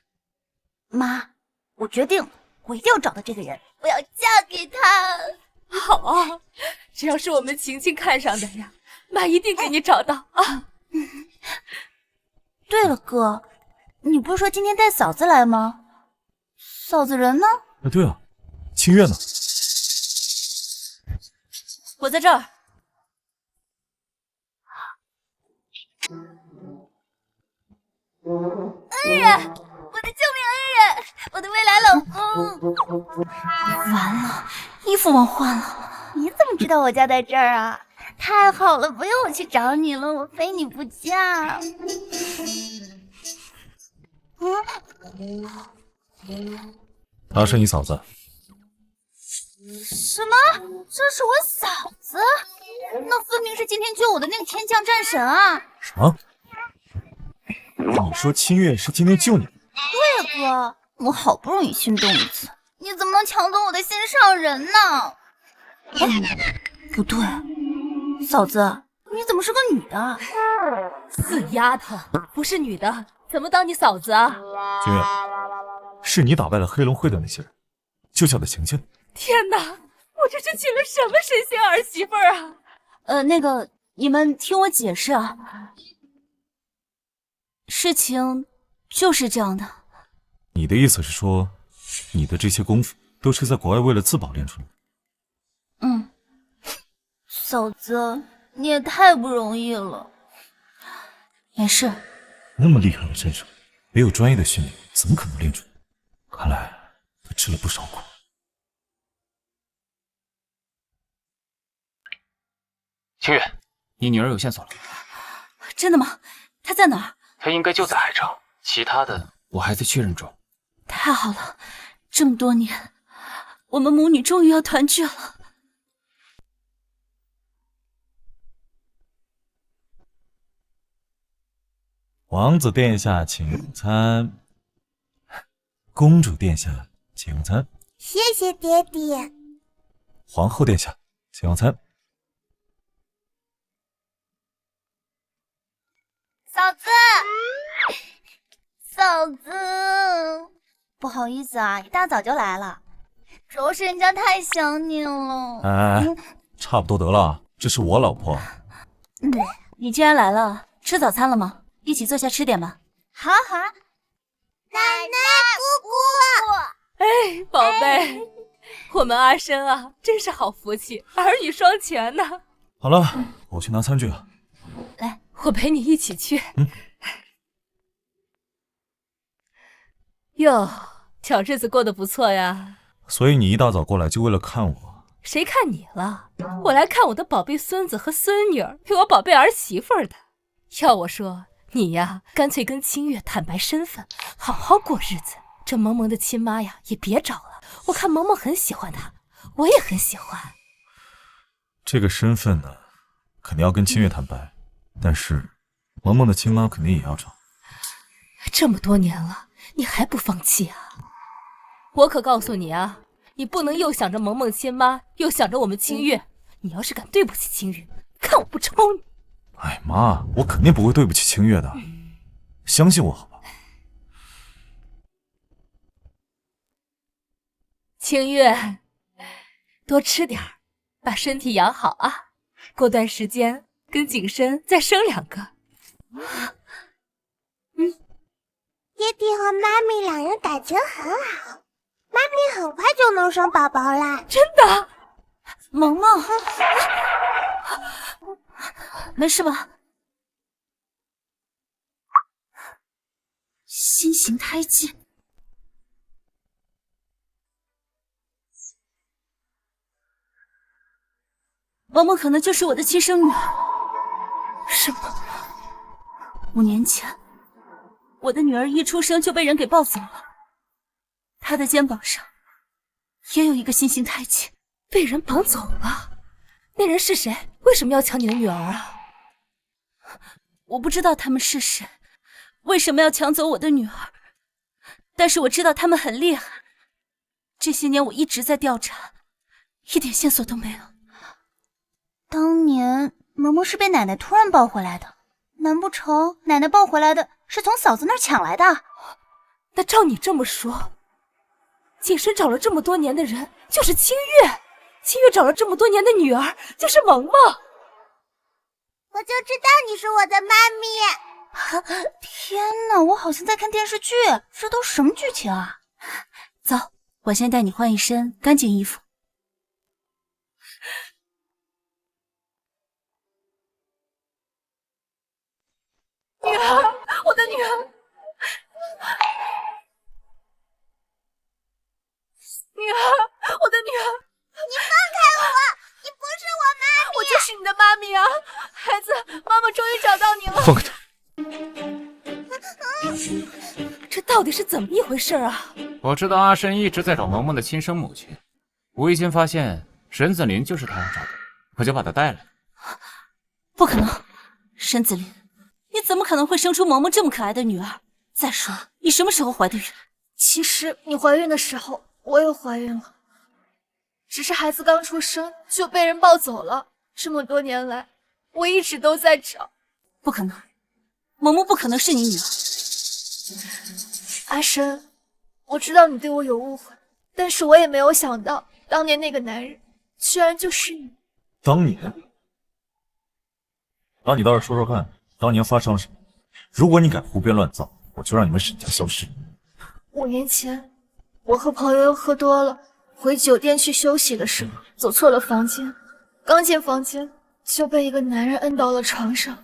妈，我决定了，我一定要找到这个人，我要嫁给他。好啊，只要是我们晴晴看上的呀，妈一定给你找到啊。对了，哥，你不是说今天带嫂子来吗？嫂子人呢？对啊，清月呢？我在这儿。恩人，我的救命恩人，我的未来老公。完了，衣服忘换了。你怎么知道我家在这儿啊？太好了，不用我去找你了，我非你不嫁。她是你嫂子？什么？这是我嫂子？那分明是今天救我的那个天降战神啊！什么？你说清月是今天救你？对呀，哥，我好不容易心动一次，你怎么能抢走我的心上人呢？不对，嫂子，你怎么是个女的？死丫头，不是女的，怎么当你嫂子啊？清月，是你打败了黑龙会的那些人，救下的晴晴。天哪，我这是娶了什么神仙儿媳妇儿啊？那个，你们听我解释啊，事情就是这样的。你的意思是说，你的这些功夫都是在国外为了自保练出来的？嗯，嫂子，你也太不容易了。没事。那么厉害的身手，没有专业的训练，怎么可能练出来？看来他吃了不少苦。清月，你女儿有线索了？真的吗？她在哪儿？她应该就在海城，其他的我还在确认中。太好了，这么多年，我们母女终于要团聚了。王子殿下请用餐，公主殿下请用餐。谢谢爹爹。皇后殿下请用餐。嫂子，嫂子，不好意思啊，一大早就来了，主要是人家太想你了。哎，差不多得了，这是我老婆。你既然来了，吃早餐了吗？一起坐下吃点吧。好啊好啊。奶奶，姑姑。哎，宝贝，我们阿生啊，真是好福气，儿女双全呢。好了，我去拿餐具了。来，我陪你一起去。哟，小日子过得不错呀。所以你一大早过来就为了看我，谁看你了？我来看我的宝贝孙子和孙女儿，陪我宝贝儿媳妇儿的。要我说，你呀，干脆跟清月坦白身份，好好过日子。这萌萌的亲妈呀，也别找了。我看萌萌很喜欢他，我也很喜欢。这个身份呢，肯定要跟清月坦白，但是萌萌的亲妈肯定也要找。这么多年了，你还不放弃啊？我可告诉你啊，你不能又想着萌萌亲妈，又想着我们清月。你要是敢对不起清月，看我不抽你！哎妈，我肯定不会对不起清月的，相信我好吧？清月，多吃点儿，把身体养好啊！过段时间跟景深再生2个。爹地和妈咪两人感情很好，妈咪很快就能生宝宝啦！真的？萌萌，没事吧？新型胎记。萌萌可能就是我的亲生女儿。什么？5年前，我的女儿一出生就被人给抱走了，她的肩膀上也有一个新型胎记。被人绑走了？那人是谁？为什么要抢你的女儿啊？我不知道他们是谁，为什么要抢走我的女儿，但是我知道他们很厉害。这些年我一直在调查，一点线索都没有。当年萌萌是被奶奶突然抱回来的，难不成奶奶抱回来的是从嫂子那儿抢来的？那照你这么说，景深找了这么多年的人就是清月，清月找了这么多年的女儿就是萌萌。我就知道你是我的妈咪。天哪，我好像在看电视剧，这都什么剧情啊？走，我先带你换一身干净衣服。女儿，我的女儿，女儿，我的女儿，你放开我！你不是我妈咪，我就是你的妈咪啊！孩子，妈妈终于找到你了。放开他！这到底是怎么一回事啊？我知道阿深一直在找萌萌的亲生母亲，无意间发现沈子林就是他要找的，我就把他带来。不可能，沈子林，你怎么可能会生出萌萌这么可爱的女儿？再说，你什么时候怀的孕？其实你怀孕的时候，我也怀孕了，只是孩子刚出生就被人抱走了。这么多年来，我一直都在找。不可能，萌萌不可能是你女儿。阿深，我知道你对我有误会，但是我也没有想到，当年那个男人居然就是你。当年？那你倒是说说看，当年发生了什么？如果你敢胡编乱造，我就让你们沈家消失。5年前，我和朋友喝多了，回酒店去休息的时候，走错了房间，刚进房间就被一个男人摁到了床上。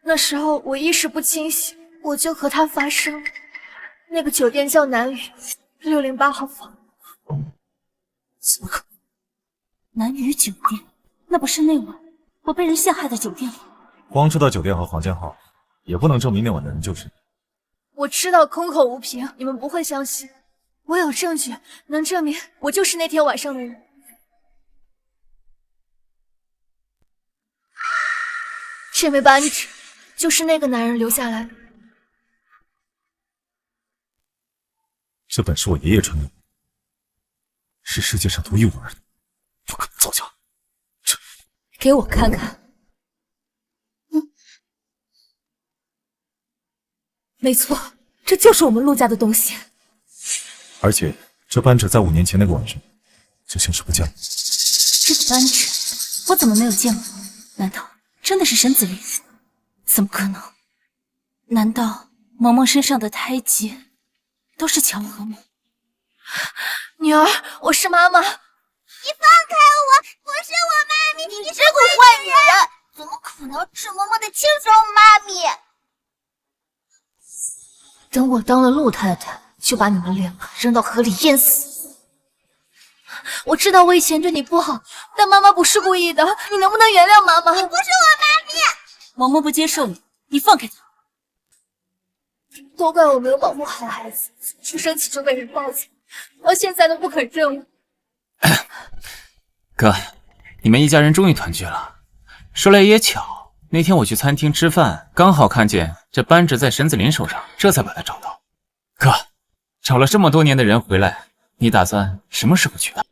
那时候我意识不清醒，我就和他发生了。那个酒店叫南屿608号房。怎么可能？南屿酒店，那不是那晚我被人陷害的酒店里？光知道酒店和房间号，也不能证明那晚的人就是你。我知道空口无凭，你们不会相信。我有证据能证明我就是那天晚上的人。这枚扳指就是那个男人留下来的。这本是我爷爷传给我，是世界上独一无二的，不可能造假。这，给我看看。没错，这就是我们陆家的东西。而且这扳指在5年前那个晚上就消失不见了。这个扳指我怎么没有见过？难道真的是沈子林？怎么可能？难道萌萌身上的胎记都是巧合吗？女儿，我是妈妈。你放开我！不是我妈咪，你是个坏女人！怎么可能是萌萌的亲生妈咪？等我当了陆太太，就把你们2个扔到河里淹死。我知道我以前对你不好，但妈妈不是故意的，你能不能原谅妈妈？你不是我妈咪！萌萌不接受你，你放开她。都怪我没有保护好孩子，出生起就被人抱走，到现在都不肯认我。哥，你们一家人终于团聚了。说来也巧，那天我去餐厅吃饭，刚好看见这扳指在沈子林手上，这才把他找到。哥，找了这么多年的人回来，你打算什么时候娶她？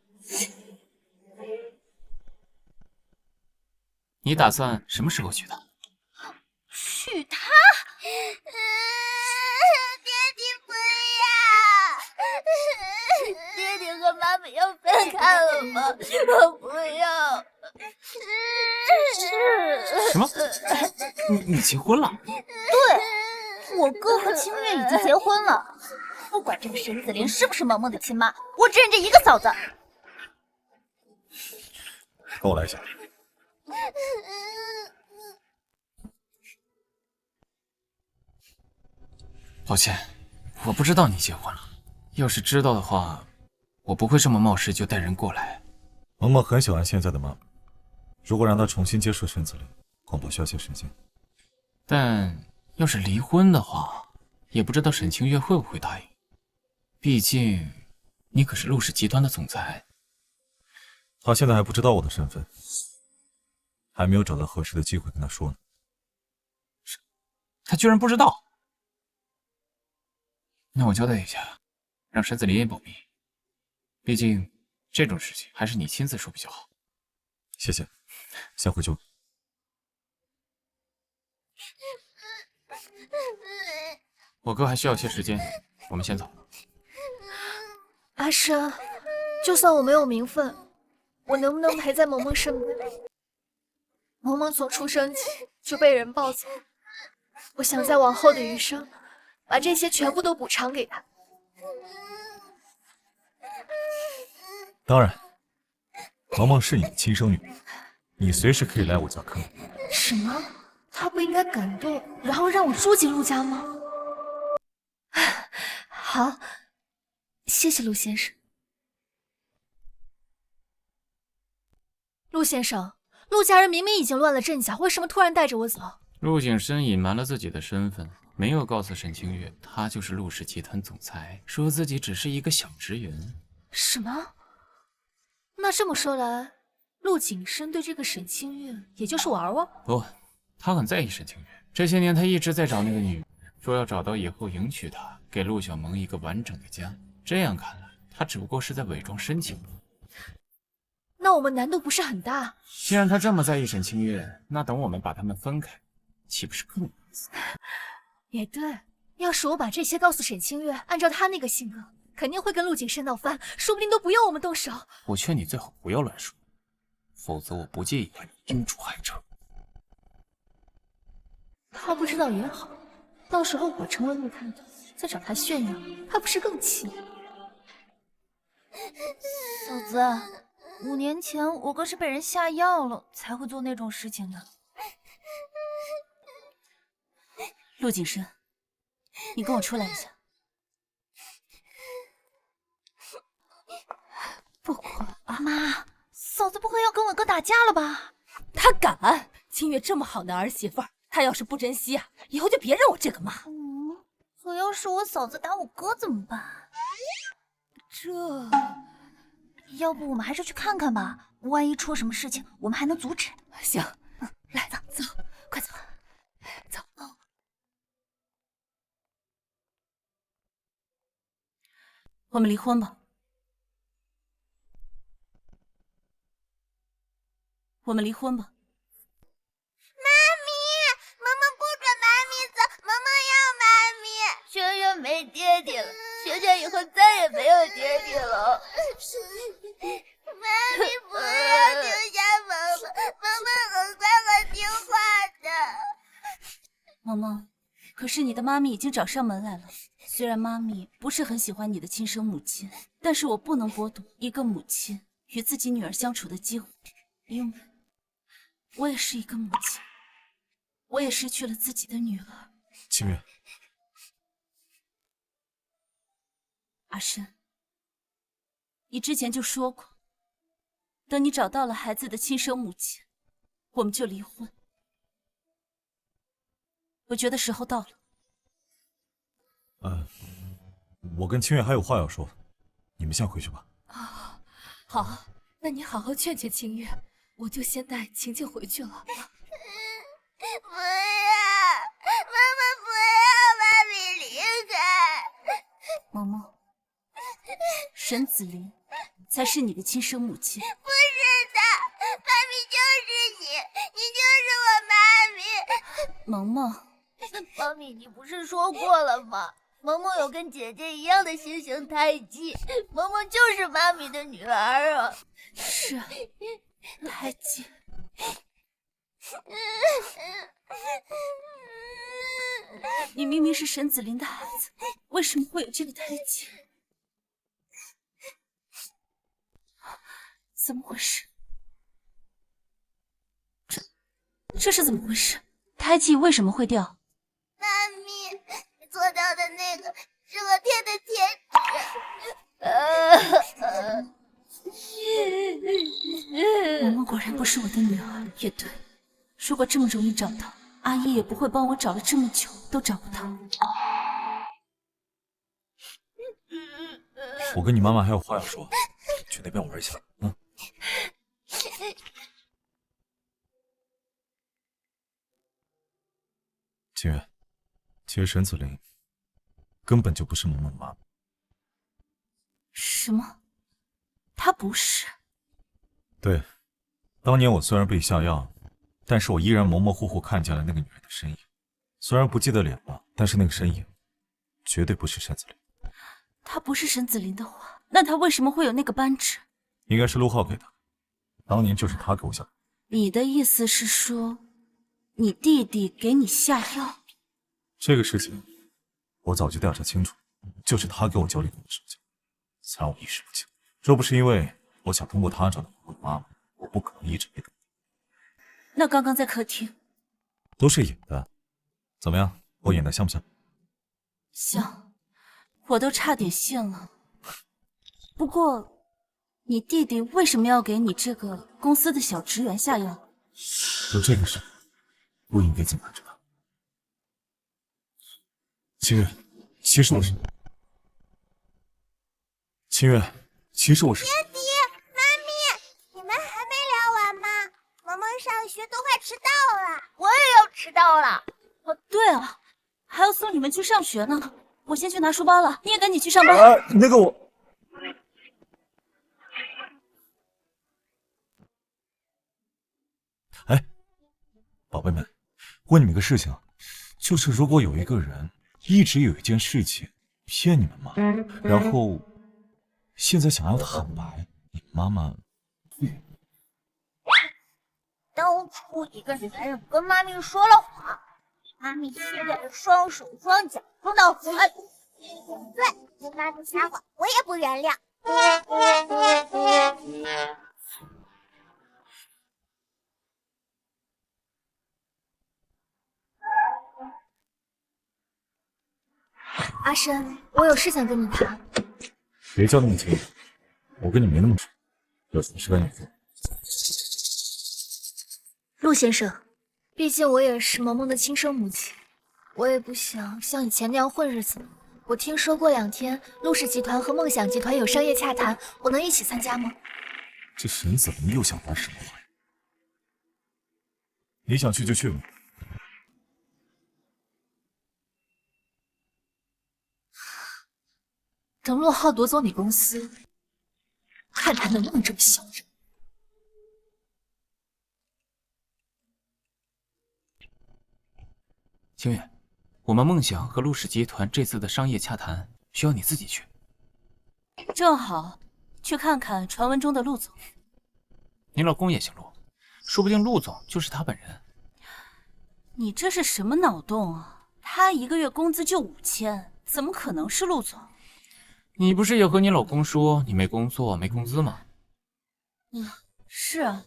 你打算什么时候娶她？娶她？爹地不要！爹地和妈妈要分开了吗？我不要。什么？你结婚了？对，我哥和清月已经结婚了。不管这个沈子林是不是萌萌的亲妈，我只认这一个嫂子。跟我来一下。抱歉，我不知道你结婚了。要是知道的话，我不会这么冒失就带人过来。萌萌很喜欢现在的妈妈，如果让她重新接受沈子林，恐怕需要些时间。但要是离婚的话，也不知道沈清月会不会答应。毕竟，你可是陆氏集团的总裁。她现在还不知道我的身份，还没有找到合适的机会跟她说呢。她居然不知道？那我交代一下，让沈子林也保密。毕竟这种事情还是你亲自说比较好。谢谢，先回去。我哥还需要些时间，我们先走。阿生，就算我没有名分，我能不能陪在萌萌身边？萌萌从出生起就被人抱走，我想在往后的余生，把这些全部都补偿给她。当然，萌萌是你的亲生女儿，你随时可以来我家看我。什么？他不应该感动，然后让我住进陆家吗？好，谢谢陆先生。陆先生，陆家人明明已经乱了阵脚，为什么突然带着我走？陆景深隐瞒了自己的身份，没有告诉沈清月他就是陆氏集团总裁，说自己只是一个小职员。什么？那这么说来，陆景深对这个沈清月也就是玩玩？不，他很在意沈清月。这些年他一直在找那个女人，说要找到以后迎娶她，给陆小萌一个完整的家。这样看来，他只不过是在伪装深情。那我们难度不是很大？既然他这么在意沈清月，那等我们把他们分开，岂不是更有意思？也对，要是我把这些告诉沈清月，按照他那个性格，肯定会跟陆景深闹翻，说不定都不用我们动手。我劝你最好不要乱说，否则我不介意把你阴出海城。他不知道也好，到时候我成了陆太太，再找他炫耀，他不是更气？嫂子，5年前我哥是被人下药了，才会做那种事情的。陆景深，你跟我出来一下。不可啊！妈，嫂子不会要跟我哥打架了吧？他敢！清月这么好的儿媳妇儿，他要是不珍惜啊，以后就别认我这个妈。可要是我嫂子打我哥怎么办？要不我们还是去看看吧，万一出什么事情，我们还能阻止。行，来，走，快走，走。我们离婚吧。我们离婚吧。妈咪，萌萌不准妈咪走，萌萌要妈咪。轩轩没爹爹了，轩轩以后再也没有爹爹了。妈咪不要丢下萌萌，萌萌很乖很听话的。萌萌，可是你的妈咪已经找上门来了。虽然妈咪不是很喜欢你的亲生母亲，但是我不能剥夺一个母亲与自己女儿相处的机会，因为我也是一个母亲，我也失去了自己的女儿。清月，阿深，你之前就说过等你找到了孩子的亲生母亲，我们就离婚。我觉得时候到了。我跟清月还有话要说，你们先回去吧。好，那你好好劝劝清月，我就先带晴晴回去了。不要，妈妈不要妈咪离开。萌萌，沈子琳才是你的亲生母亲。不是的，妈咪就是你，你就是我妈咪。萌萌，妈咪，你不是说过了吗？萌萌有跟姐姐一样的新型胎记，萌萌就是妈咪的女儿啊。是啊，胎记。你明明是沈子琳的孩子，为什么会有这个胎记？怎么回事？这是怎么回事？胎记为什么会掉？妈咪，你做到的那个是我贴的贴纸。萌萌果然不是我的女儿，也对。如果这么容易找到，阿姨也不会帮我找了这么久都找不到。我跟你妈妈还有话要说，去那边玩一下。清月，其实沈子琳根本就不是萌萌妈妈。什么？她不是？对，当年我虽然被下药，但是我依然模模糊糊看见了那个女人的身影。虽然不记得脸了，但是那个身影绝对不是沈子琳。她不是沈子琳的话，那她为什么会有那个扳指？应该是陆浩给的，当年就是他给我下的。你的意思是说，你弟弟给你下药？这个事情我早就调查清楚，就是他给我交了一个手脚，才让我一时不清。若不是因为我想通过他找到我的妈妈，我不可能一直没等。那刚刚在客厅都是演的，怎么样？我演的像不像？像，我都差点信了。不过，你弟弟为什么要给你这个公司的小职员下药？有这个事，不应该这么瞒着他。清月，其实我是清月，其实我是。爹爹，妈咪，你们还没聊完吗？萌萌上学都快迟到了。我也要迟到了。哦，对啊，还要送你们去上学呢。我先去拿书包了，你也赶紧去上班。那个我。哎，宝贝们，问你们个事情，就是如果有一个人一直有一件事情骗你们吗？然后现在想要坦白，你们妈妈当初一个男人跟妈咪说了谎，妈咪现在是双手双脚都到坟。对，跟妈咪撒谎，我也不原谅。阿深，我有事想跟你谈。别叫那么亲，我跟你没那么熟，有什么事跟你说。陆先生，毕竟我也是萌萌的亲生母亲，我也不想像以前那样混日子。我听说过2天陆氏集团和梦想集团有商业洽谈，我能一起参加吗？这沈子琳又想玩什么花样？你想去就去吧。等陆浩夺走你公司，看他能不能这么小人。清月，我们梦想和陆氏集团这次的商业洽谈需要你自己去。正好去看看传闻中的陆总。你老公也姓陆，说不定陆总就是他本人。你这是什么脑洞啊？他一个月工资就5000，怎么可能是陆总？你不是也和你老公说你没工作没工资吗？是啊，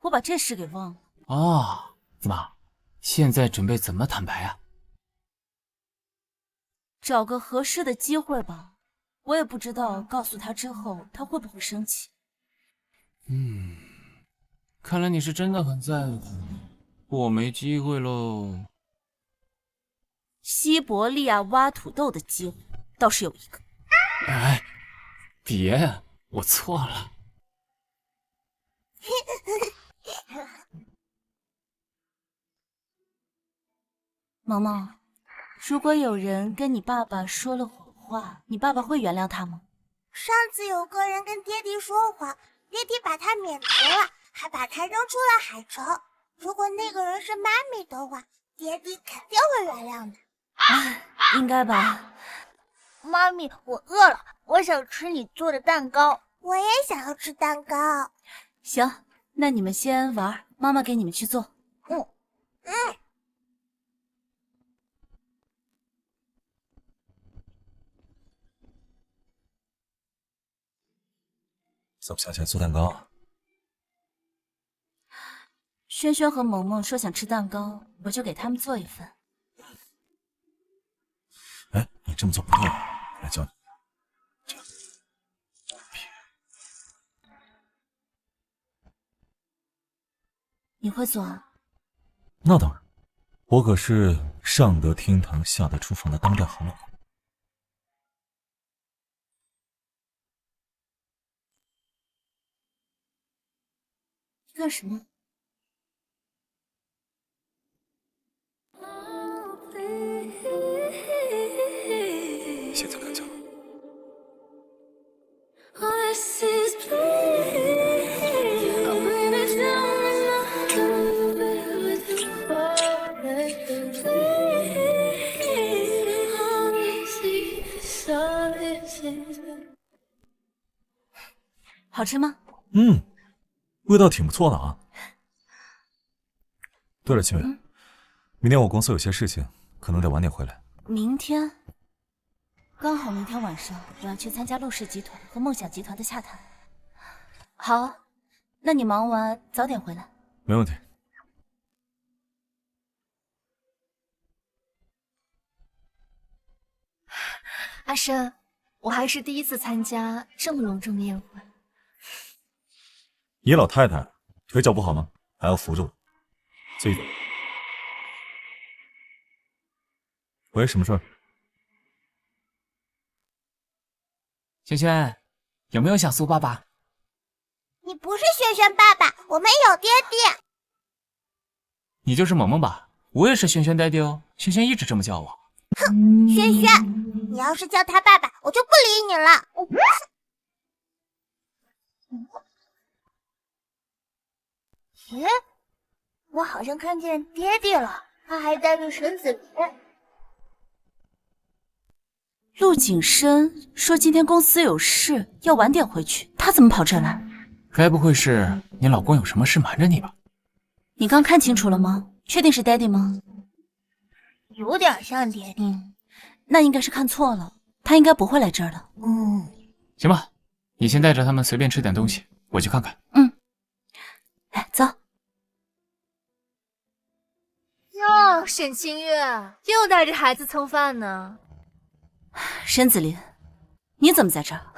我把这事给忘了。哦，怎么，现在准备怎么坦白啊？找个合适的机会吧，我也不知道告诉他之后他会不会生气。看来你是真的很在乎，我没机会喽。西伯利亚挖土豆的机会倒是有一个。哎，别，我错了。萌萌，如果有人跟你爸爸说了谎话，你爸爸会原谅他吗？上次有个人跟爹地说谎，爹地把他免职了，还把他扔出了海城。如果那个人是妈咪的话，爹地肯定会原谅的。应该吧。妈咪，我饿了，我想吃你做的蛋糕。我也想要吃蛋糕。行，那你们先玩，妈妈给你们去做。走不下去做蛋糕。轩轩和萌萌说想吃蛋糕，我就给他们做一份。哎，你这么做不对，来教你。这样，你会做啊？那当然，我可是上得厅堂下得厨房的当代好老公。干什么？现在敢讲？好吃吗？味道挺不错的啊。对了，清月，明天我公司有些事情，可能得晚点回来。明天？刚好明天晚上我要去参加陆氏集团和梦想集团的洽谈。好，那你忙完早点回来。没问题。阿深，我还是第一次参加这么隆重的宴会。你老太太腿脚不好吗？还要扶着我。自己走。喂，什么事儿？轩轩，有没有想苏爸爸？你不是轩轩爸爸，我们有爹地。你就是萌萌吧？我也是轩轩爹地哦，轩轩一直这么叫我。哼，轩轩，你要是叫他爸爸，我就不理你了。哎，我好像看见爹地了，他还带着沈子莲。陆景深说今天公司有事，要晚点回去，他怎么跑这来？该不会是你老公有什么事瞒着你吧？你刚看清楚了吗？确定是 Daddy 吗？有点像爹地。那应该是看错了，他应该不会来这儿的。行吧，你先带着他们随便吃点东西，我去看看。来，走。哟，沈清月又带着孩子蹭饭呢。沈子林，你怎么在这儿？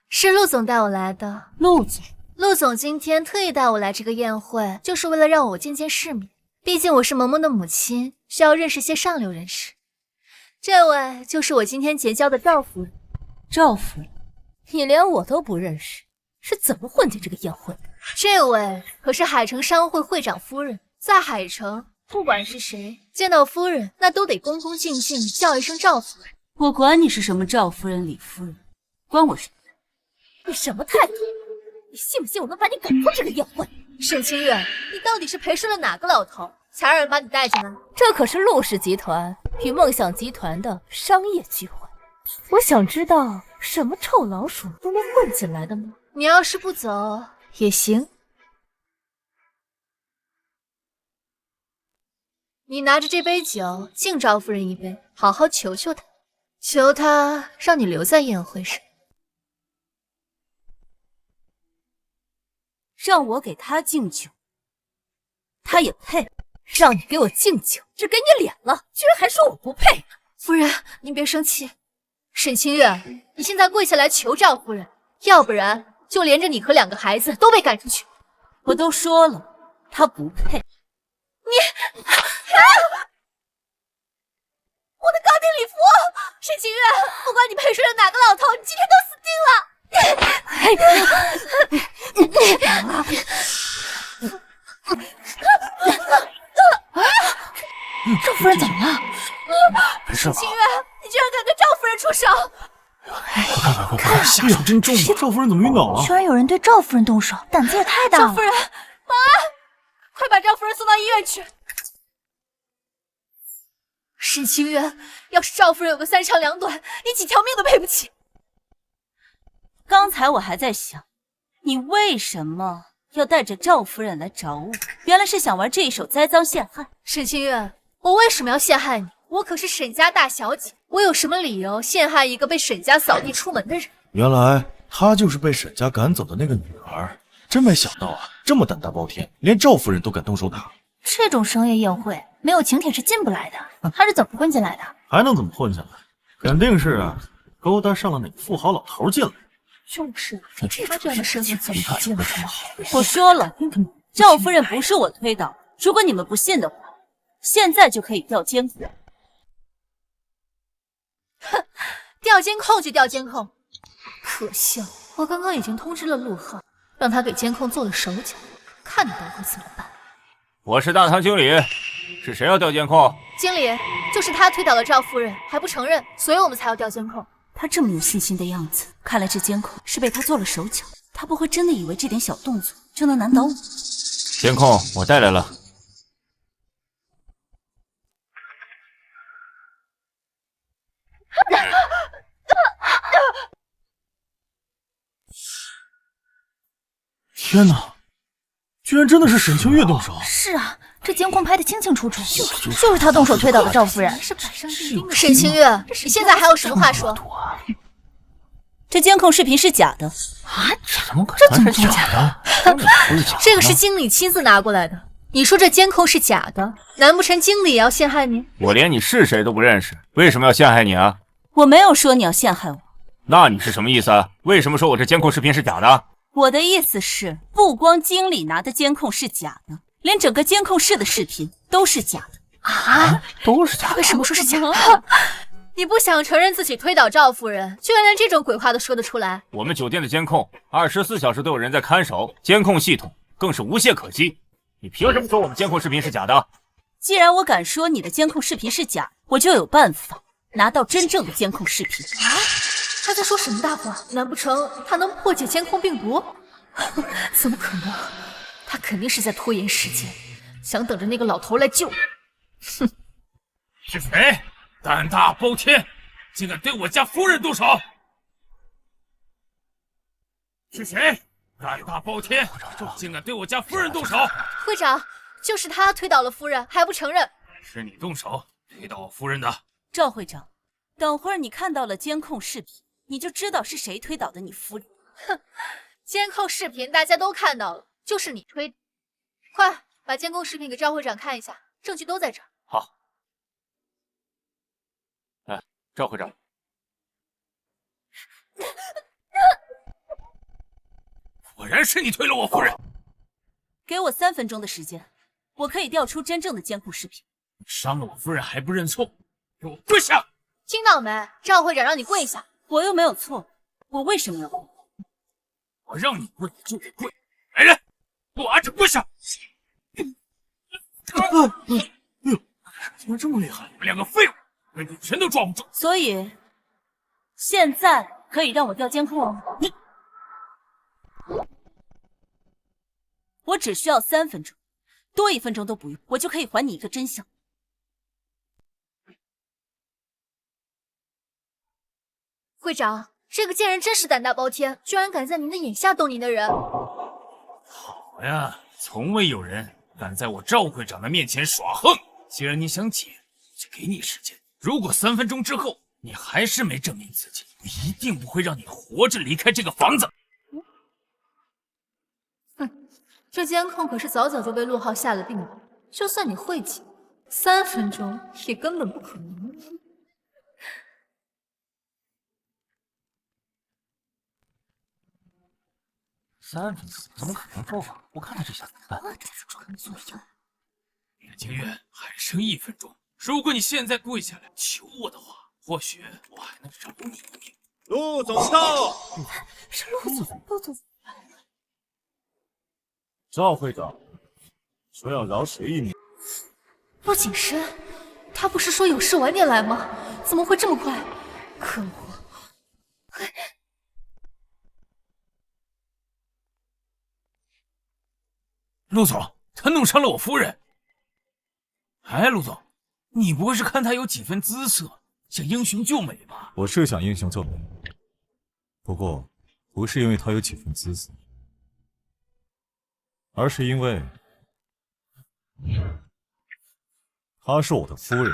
是陆总带我来的。陆总，陆总今天特意带我来这个宴会，就是为了让我见见世面。毕竟我是萌萌的母亲，需要认识些上流人士。这位就是我今天结交的赵夫人。赵夫人，你连我都不认识，是怎么混进这个宴会的？这位可是海城商会会长夫人，在海城，不管是谁见到夫人，那都得恭恭敬敬叫一声赵夫人。我管你是什么赵夫人、李夫人，关我什么事？你什么态度？你信不信我能把你赶出这个宴会？沈清月，你到底是陪睡了哪个老头，才让人把你带进来？这可是陆氏集团与梦想集团的商业聚会，我想知道什么臭老鼠都能混进来的吗？你要是不走也行。你拿着这杯酒敬赵夫人一杯，好好求求她，求她让你留在宴会上。让我给他敬酒，他也配？让你给我敬酒，只给你脸了，居然还说我不配！夫人，您别生气。沈清月，你现在跪下来求赵夫人，要不然就连着你和2个孩子都被赶出去。我都说了，他不配。我的高定礼服，沈清月，不管你陪睡了哪个老头，你今天都死定了。赵夫人怎么了？没事吧？清月，你居然敢对赵夫人出手！快，下手真重啊！赵夫人怎么晕倒了？居然有人对赵夫人动手，胆子也太大了！赵夫人，保安，快把赵夫人送到医院去！沈清月，要是赵夫人有个3长2短，你几条命都赔不起。刚才我还在想，你为什么要带着赵夫人来找我？原来是想玩这一手栽赃陷害。沈清月，我为什么要陷害你？我可是沈家大小姐，我有什么理由陷害一个被沈家扫地出门的人？原来她就是被沈家赶走的那个女儿，真没想到啊，这么胆大包天，连赵夫人都敢动手打。这种商业宴会没有请帖是进不来的，他是怎么混进来的？还能怎么混进来？肯定是啊，勾搭上了哪个富豪老头进来。就是他这样的身份怎么进来这么好？我说了，赵夫人不是我推倒。如果你们不信的话，现在就可以调监控。哼，调监控就调监控。可笑，我刚刚已经通知了陆浩，让他给监控做了手脚，看你到会怎么办。我是大堂经理，是谁要调监控？经理，就是他推倒了赵夫人，还不承认，所以我们才要调监控。他这么有信心的样子，看来这监控是被他做了手脚。他不会真的以为这点小动作就能难倒我。监控我带来了。天哪，居然真的是沈清月动手！是啊，这监控拍得清清楚楚，就是他动手推倒的赵夫人。是板上钉钉的。沈清月，你现在还有什么话说？这监控视频是假的啊！这怎么是假的？这个是经理亲自拿过来的。你说这监控是假的，难不成经理也要陷害你？我连你是谁都不认识，为什么要陷害你啊？我没有说你要陷害我。那你是什么意思啊？为什么说我这监控视频是假的？我的意思是，不光经理拿的监控是假的，连整个监控室的视频都是假的。啊，都是假的？为什么说是假的？你不想承认自己推倒赵夫人，居然连这种鬼话都说得出来？我们酒店的监控24小时都有人在看守，监控系统更是无懈可击。你凭什么说我们监控视频是假的？既然我敢说你的监控视频是假，我就有办法拿到真正的监控视频。啊？他在说什么大话？难不成他能破解监控病毒？怎么可能？他肯定是在拖延时间，想等着那个老头来救我。哼！是谁？胆大包天，竟敢对我家夫人动手！是谁？胆大包天，竟敢对我家夫人动手！会长，就是他推倒了夫人，还不承认。是你动手推倒我夫人的。赵会长，等会儿你看到了监控视频，你就知道是谁推倒的你夫人。哼，监控视频大家都看到了，就是你推的。快把监控视频给赵会长看一下，证据都在这儿。好。来，赵会长。果然是你推了我夫人。给我3分钟的时间，我可以调出真正的监控视频。你伤了我夫人还不认错，给我跪下！听到没？赵会长让你跪下。我又没有错，我为什么要跪？我让你跪就得跪。来人，给我按着跪下！哎呦，怎么这么厉害？你们2个废物，连女神都抓不住。所以，现在可以让我调监控了吗？我只需要3分钟，多1分钟都不用，我就可以还你一个真相。会长，这个贱人真是胆大包天，居然敢在您的眼下动您的人。好呀，从未有人敢在我赵会长的面前耍横。既然你想解，就给你时间。如果3分钟之后你还是没证明自己，我一定不会让你活着离开这个房子。哼，这监控可是早早就被陆浩下了定夺，就算你会解，3分钟也根本不可能。4:3，怎么可能说谎？我看他这下怎么办？沈清月，还剩1分钟。如果你现在跪下来求我的话，或许我还能饶你一命。陆总到。是陆总，陆总。赵会长说要饶谁一命？陆景深，他不是说有事晚点来吗？怎么会这么快？可恶！陆总，他弄伤了我夫人。哎，陆总，你不会是看他有几分姿色，想英雄救美吧？我是想英雄救美，不过不是因为他有几分姿色，而是因为她是我的夫人。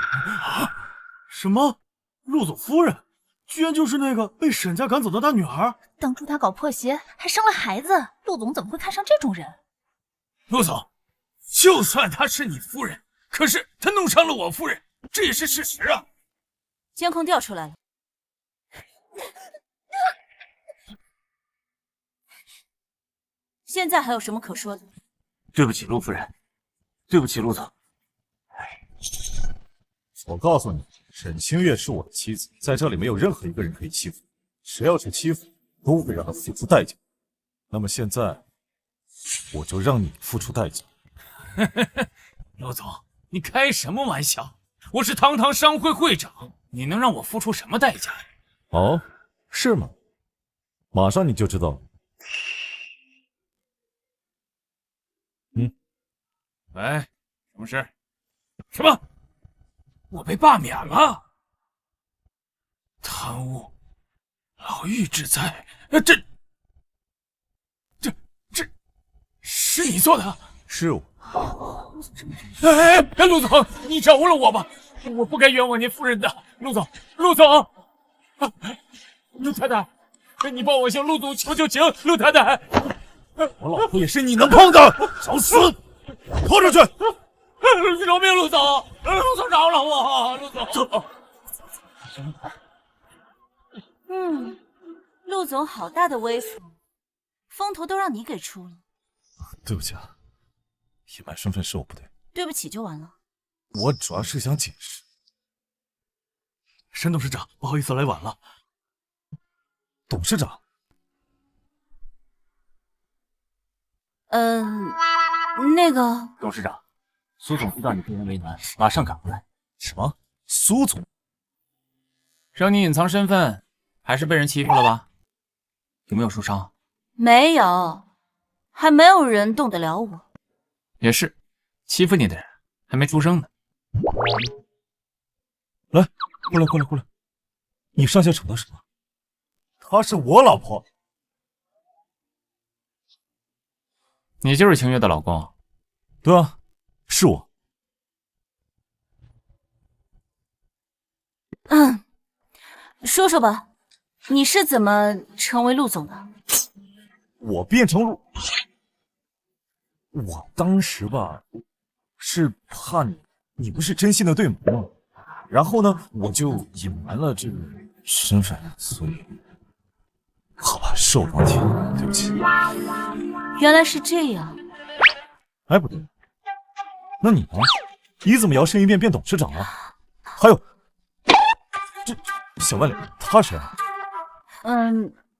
什么？陆总夫人居然就是那个被沈家赶走的大女孩？当初他搞破鞋，还生了孩子，陆总怎么会看上这种人？陆总，就算她是你夫人，可是她弄伤了我夫人，这也是事实啊。监控调出来了。现在还有什么可说的？对不起，陆夫人，对不起，陆总。我告诉你，沈清月是我的妻子，在这里没有任何一个人可以欺负，谁要是欺负，都会让他付出代价。那么现在，我就让你付出代价。陆总，你开什么玩笑？我是堂堂商会会长，你能让我付出什么代价呀？哦，是吗？马上你就知道了。喂，什么事？什么？我被罢免了？贪污，牢狱之灾，这是你做的？是我。哎，陆总，你饶了我吧，我不该冤枉您夫人的。陆总，陆太太，你帮我向陆总求求情，陆太太。我老婆也是你能碰的，找死！拖出去！饶命，陆总！陆总饶了我！陆总，陆总好大的威风，风头都让你给出了。对不起啊，隐瞒身份是我不对。对不起就完了。我主要是想解释。沈董事长，不好意思来晚了。董事长。那个董事长，苏总知道你被人为难，马上赶过来。什么？苏总让你隐藏身份，还是被人欺负了吧？有没有受伤？没有，还没有人动得了我。也是，欺负你的人还没出生呢。来，过来！你上下吵到什么？她是我老婆。你就是清月的老公？对啊，是我。说说吧，你是怎么成为陆总的？我变成我当时吧，是怕你不是真心的对门吗？然后呢，我就隐瞒了这个身份，所以，好吧，是我忘记了，对不起。原来是这样。哎，不对，那你呢？你怎么摇身一变董事长了？还有，这小万里，他谁啊？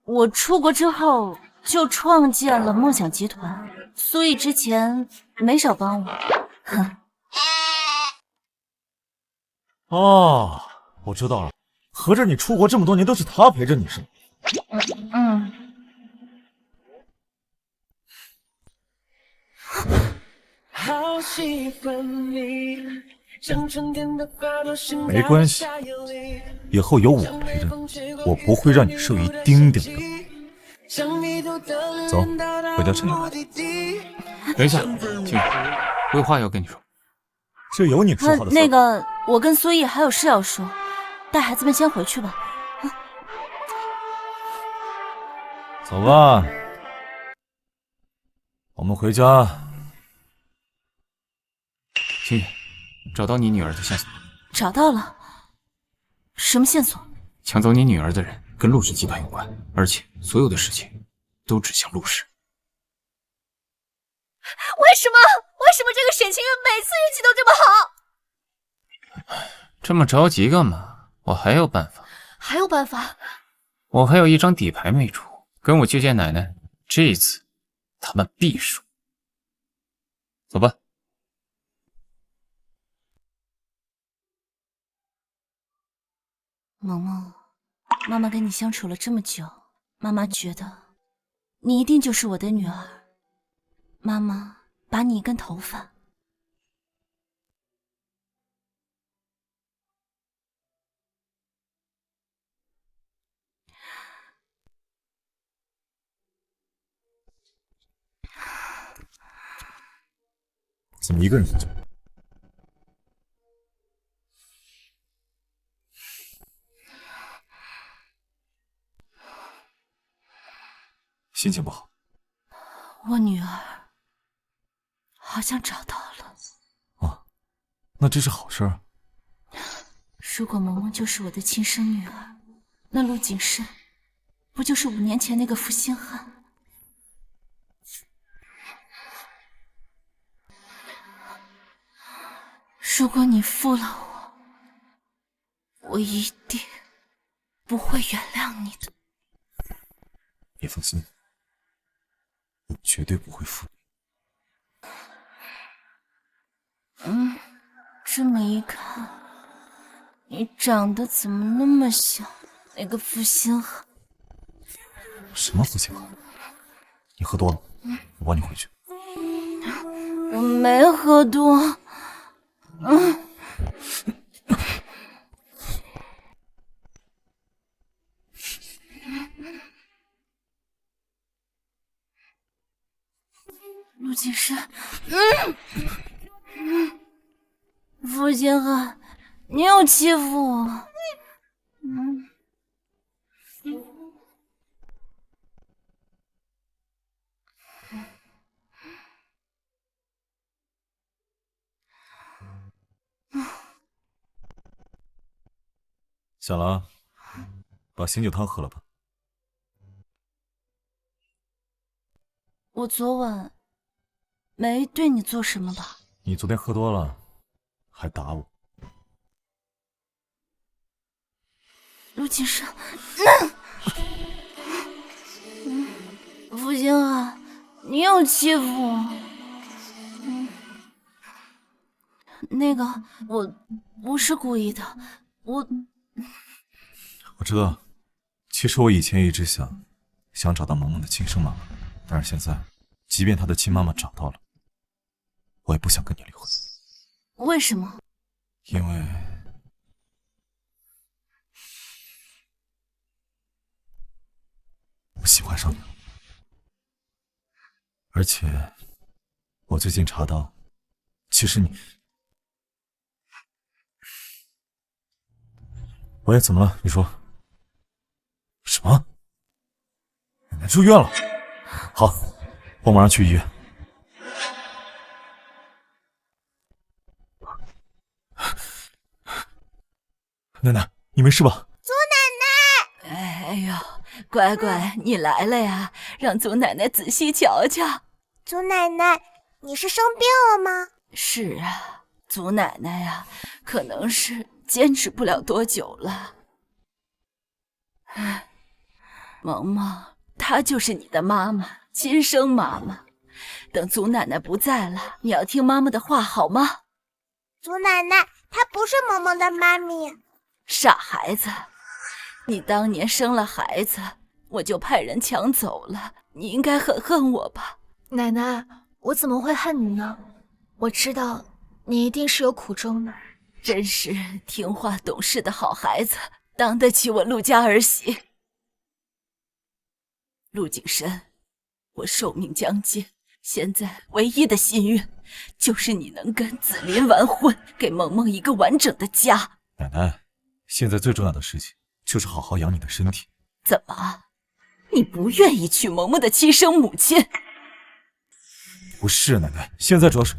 我出国之后就创建了梦想集团，所以之前没少帮我。哼。哦，我知道了，合着你出国这么多年都是他陪着你是吗？没关系，以后有我陪着你，我不会让你受一丁点的苦。走，回家吃饭。等一下，清月，我有话要跟你说。这有你说话的份儿。那个，我跟苏毅还有事要说，带孩子们先回去吧。走吧，我们回家。清月，找到你女儿的线索。找到了。什么线索？抢走你女儿的人跟陆氏集团有关，而且所有的事情都指向陆氏。为什么这个沈清月每次运气都这么好？这么着急干嘛？我还有办法。还有办法？我还有一张底牌没出，跟我去见奶奶，这次他们必输。走吧。萌萌，妈妈跟你相处了这么久，妈妈觉得你一定就是我的女儿。妈妈把你一根头发。怎么一个人喝酒？心情不好？我女儿好像找到了。啊，那这是好事儿。如果萌萌就是我的亲生女儿，那陆景深不就是5年前那个负心汉？如果你负了我，我一定不会原谅你的。你放心，我绝对不会负你。这么一看，你长得怎么那么像那个负心汉？什么负心汉？你喝多了，我抱你回去。我没喝多。陆景深，负心汉，你又欺负我。小狼，把醒酒汤喝了吧。我昨晚没对你做什么吧？你昨天喝多了，还打我。陆景深，负心汉，你又欺负我。那个，我不是故意的，我知道，其实我以前一直想找到萌萌的亲生妈妈，但是现在，即便她的亲妈妈找到了，我也不想跟你离婚。为什么？因为我喜欢上你了，而且我最近查到，其实你……喂，怎么了？你说什么？奶奶住院了？好，我马上去医院。奶奶，你没事吧？祖奶奶！哎呦，乖乖，你来了呀，让祖奶奶仔细瞧瞧。祖奶奶，你是生病了吗？是啊，祖奶奶呀，可能是坚持不了多久了。唉，萌萌，她就是你的妈妈，亲生妈妈。等祖奶奶不在了，你要听妈妈的话，好吗？祖奶奶，她不是萌萌的妈咪。傻孩子，你当年生了孩子，我就派人抢走了，你应该很恨我吧？奶奶，我怎么会恨你呢？我知道你一定是有苦衷的。真是听话懂事的好孩子，当得起我陆家儿媳。陆景深，我寿命将尽，现在唯一的心愿就是你能跟紫琳完婚，给萌萌一个完整的家。奶奶，现在最重要的事情就是好好养你的身体。怎么，你不愿意娶萌萌的亲生母亲？不是，奶奶，现在主要是……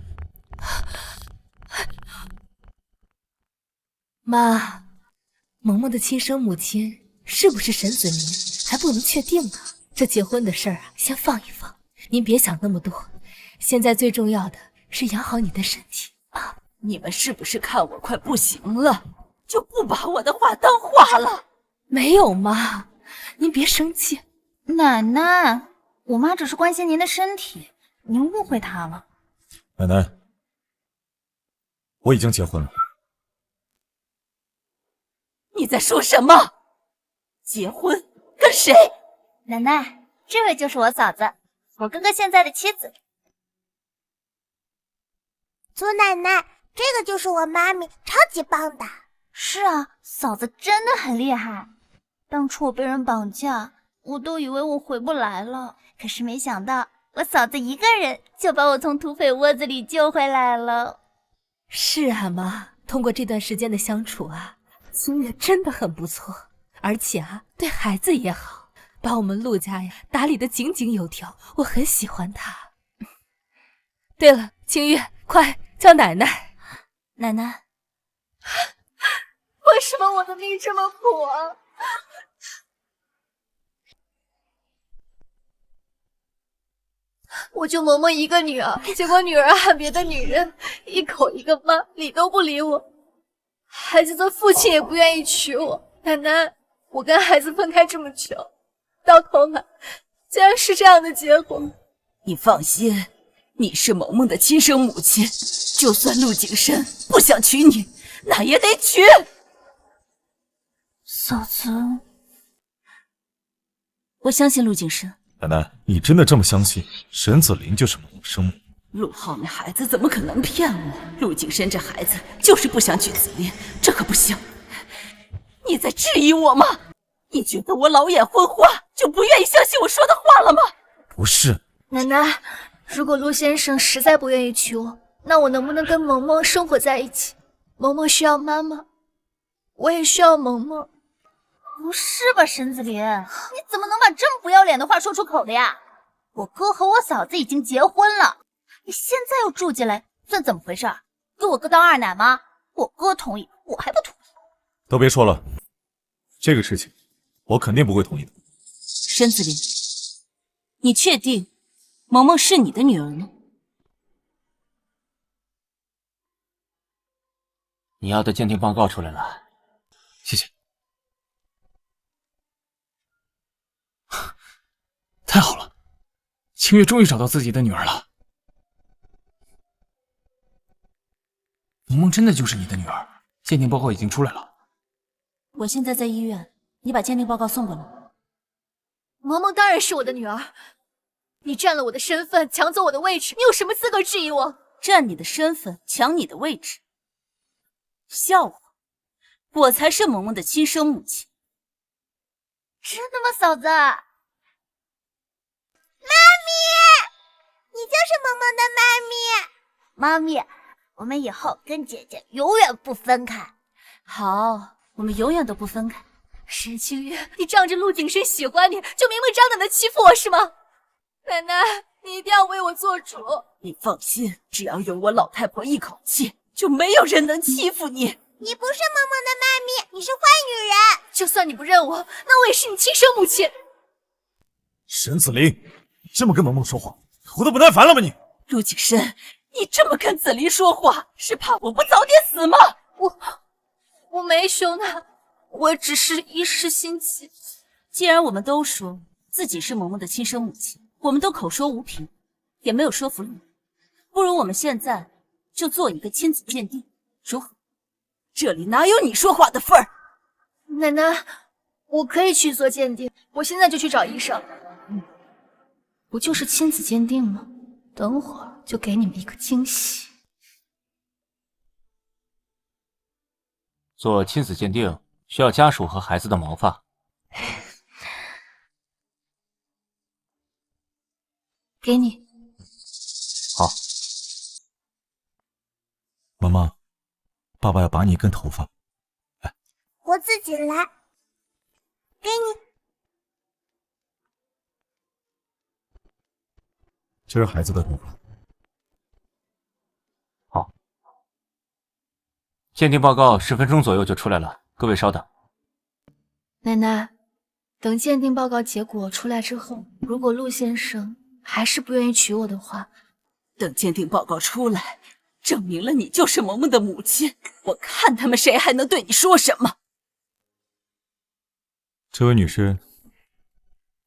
妈，萌萌的亲生母亲是不是沈子琳还不能确定呢。这结婚的事儿啊，先放一放，您别想那么多。现在最重要的是养好你的身体。你们是不是看我快不行了，就不把我的话当话了？没有妈，您别生气。奶奶，我妈只是关心您的身体，您误会她了。奶奶，我已经结婚了。你在说什么？结婚跟谁？奶奶，这位就是我嫂子，我哥哥现在的妻子。祖奶奶，这个就是我妈咪，超级棒的。是啊，嫂子真的很厉害。当初我被人绑架，我都以为我回不来了，可是没想到我嫂子一个人就把我从土匪窝子里救回来了。是啊，妈，通过这段时间的相处啊，清月真的很不错，而且啊，对孩子也好，把我们陆家呀打理得井井有条，我很喜欢他。对了，清月，快叫奶奶。奶奶，为什么我的命这么苦啊？我就萌萌一个女儿，结果女儿喊别的女人，一口一个妈，理都不理我。孩子的父亲也不愿意娶我。奶奶，我跟孩子分开这么久，到头来竟然是这样的结果。你放心，你是萌萌的亲生母亲，就算陆景深不想娶你，那也得娶。嫂子，我相信陆景深。奶奶，你真的这么相信沈子林就是萌萌生母？陆浩那孩子怎么可能骗我？陆景深这孩子就是不想娶子林，这可不行。你在质疑我吗？你觉得我老眼昏花，就不愿意相信我说的话了吗？不是，奶奶，如果陆先生实在不愿意娶我，那我能不能跟萌萌生活在一起？萌萌需要妈妈，我也需要萌萌。不是吧，沈子林，你怎么能把这么不要脸的话说出口的呀？我哥和我嫂子已经结婚了，你现在又住进来，算怎么回事？给我哥当二奶吗？我哥同意，我还不同意。都别说了，这个事情我肯定不会同意的。沈子林，你确定萌萌是你的女儿吗？你要的鉴定报告出来了，谢谢。太好了，清月终于找到自己的女儿了。萌萌真的就是你的女儿，鉴定报告已经出来了。我现在在医院，你把鉴定报告送过来。萌萌当然是我的女儿，你占了我的身份，抢走我的位置，你有什么资格质疑我？占你的身份，抢你的位置，笑话！我才是萌萌的亲生母亲。真的吗，嫂子？妈咪，你就是萌萌的妈咪。妈咪，我们以后跟姐姐永远不分开。好，我们永远都不分开。沈清月，你仗着陆景深喜欢你，就明目张胆的欺负我是吗？奶奶，你一定要为我做主。你放心，只要有我老太婆一口气，就没有人能欺负你。你不是萌萌的妈咪，你是坏女人。就算你不认我，那我也是你亲生母亲。沈子林，你这么跟萌萌说话，活得不耐烦了吗你？陆景深，你这么跟子林说话，是怕我不早点死吗？我没凶他，我只是一时兴起。既然我们都说自己是萌萌的亲生母亲，我们都口说无凭，也没有说服力，不如我们现在就做一个亲子鉴定，如何？这里哪有你说话的份儿？奶奶，我可以去做鉴定，我现在就去找医生。不就是亲子鉴定吗？等会儿就给你们一个惊喜。做亲子鉴定需要家属和孩子的毛发。给你。好。妈妈，爸爸要拔你一根头发。来，我自己来。给你。这是孩子的头发。好。鉴定报告10分钟左右就出来了，各位稍等。奶奶，等鉴定报告结果出来之后，如果陆先生还是不愿意娶我的话，等鉴定报告出来，证明了你就是萌萌的母亲，我看他们谁还能对你说什么。这位女士，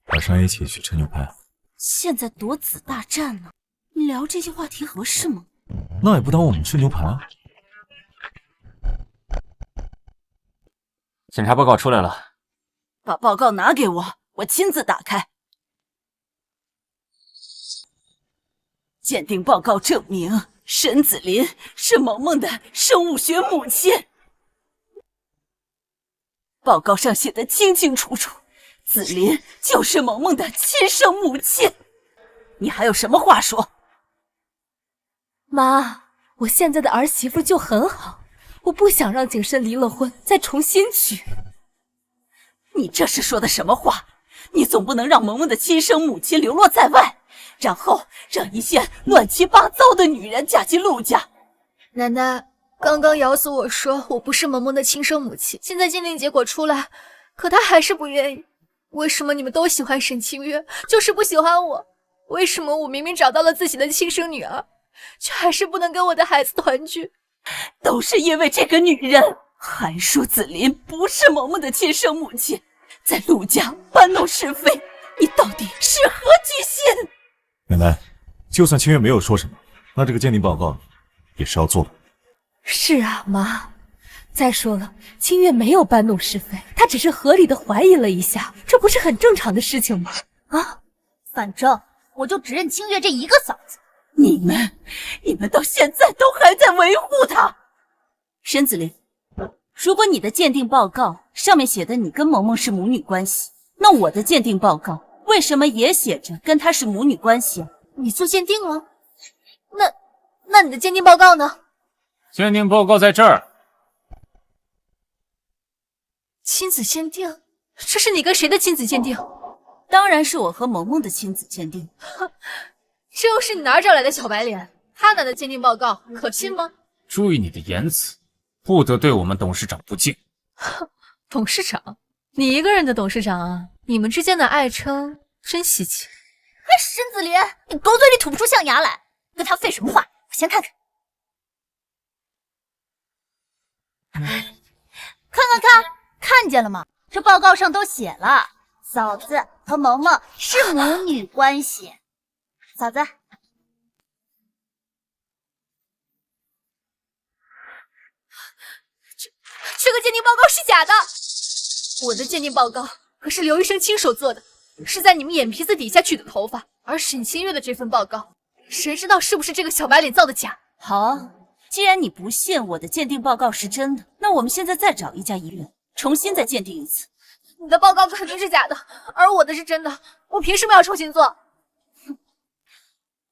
晚上一起去吃牛排。现在夺子大战呢，你聊这些话题合适吗？那也不耽误我们吃牛排啊。检查报告出来了，把报告拿给我，我亲自打开。鉴定报告证明，沈子林是萌萌的生物学母亲。报告上写的清清楚楚，子林就是萌萌的亲生母亲。你还有什么话说？妈，我现在的儿媳妇就很好，我不想让景深离了婚再重新娶。你这是说的什么话？你总不能让萌萌的亲生母亲流落在外，然后让一些乱七八糟的女人嫁进陆家。奶奶，刚刚咬死我说我不是萌萌的亲生母亲，现在鉴定结果出来，可她还是不愿意。为什么你们都喜欢沈清月，就是不喜欢我？为什么我明明找到了自己的亲生女儿，却还是不能跟我的孩子团聚？都是因为这个女人，还说子林不是萌萌的亲生母亲，在陆家搬弄是非，你到底是何居心？奶奶，就算清月没有说什么，那这个鉴定报告也是要做的。是啊，妈。再说了，清月没有搬弄是非，她只是合理的怀疑了一下，这不是很正常的事情吗？啊，反正我就只认清月这一个嫂子。你们到现在都还在维护她。沈子林，如果你的鉴定报告上面写的你跟萌萌是母女关系，那我的鉴定报告为什么也写着跟她是母女关系啊？你做鉴定了？那你的鉴定报告呢？鉴定报告在这儿。亲子鉴定？这是你跟谁的亲子鉴定？当然是我和萌萌的亲子鉴定。这又是你哪儿找来的小白脸？他拿的鉴定报告可信吗？注意你的言辞，不得对我们董事长不敬。董事长？你一个人的董事长啊？你们之间的爱称真稀奇。沈子林，你狗嘴里吐不出象牙来，跟他废什么话？我先看看。看见了吗？这报告上都写了，嫂子和萌萌是母女关系。嫂子，这个鉴定报告是假的。我的鉴定报告可是刘医生亲手做的，是在你们眼皮子底下取的头发。而沈清月的这份报告，谁知道是不是这个小白脸造的假？好，既然你不信我的鉴定报告是真的，那我们现在再找一家医院，重新再鉴定一次。你的报告肯定是假的，而我的是真的，我凭什么要重新做？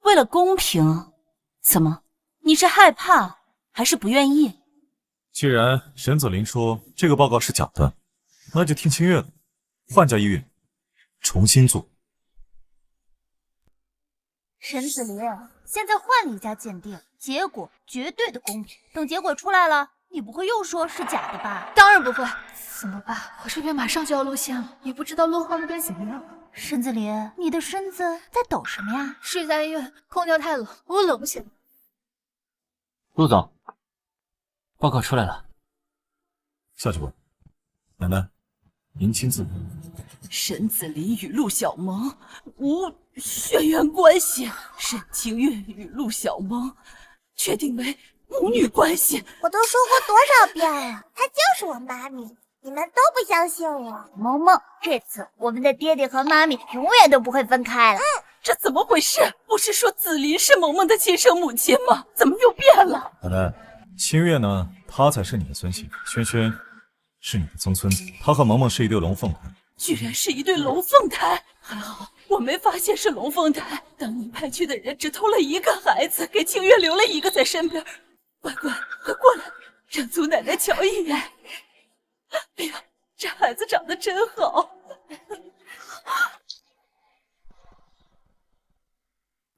为了公平，怎么？你是害怕还是不愿意？既然沈子林说这个报告是假的，那就听清月的，换家医院重新做。沈子林，现在换了一家鉴定，结果绝对的公平。等结果出来了，你不会又说是假的吧？当然不会。怎么办？我这边马上就要露馅了，也不知道落后那边怎么样。沈子林，你的身子在抖什么呀？睡在医院，空调太冷，我冷不起来。陆总，报告出来了。下去吧。奶奶，您亲自。沈子林与陆小萌无血缘关系，沈清月与陆小萌确定为母女关系。我都说过多少遍了，她就是我妈咪，你们都不相信我。萌萌，这次我们的爹爹和妈咪永远都不会分开了。这怎么回事？不是说子林是萌萌的亲生母亲吗？怎么又变了？奶奶，清月呢？她才是你的孙媳妇，轩轩是你的曾孙子，她和萌萌是一对龙凤胎。居然是一对龙凤胎！还好我没发现是龙凤胎。当你派去的人只偷了一个孩子，给清月留了一个在身边。乖乖，快过来，让祖奶奶瞧一眼。哎呀，这孩子长得真好。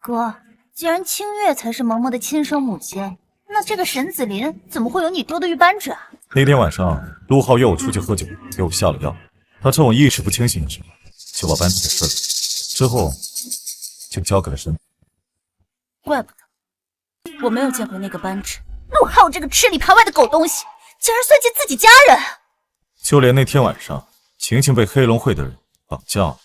哥，既然清月才是萌萌的亲生母亲，那这个沈子林怎么会有你丢的玉扳指啊？那天晚上，陆浩约我出去喝酒，给我下了药。他趁我意识不清醒的时候，就把扳指给撕了，之后就交给了沈。怪不得我没有见过那个扳指。陆浩这个吃里扒外的狗东西，竟然算计自己家人！就连那天晚上，晴晴被黑龙会的人绑架了，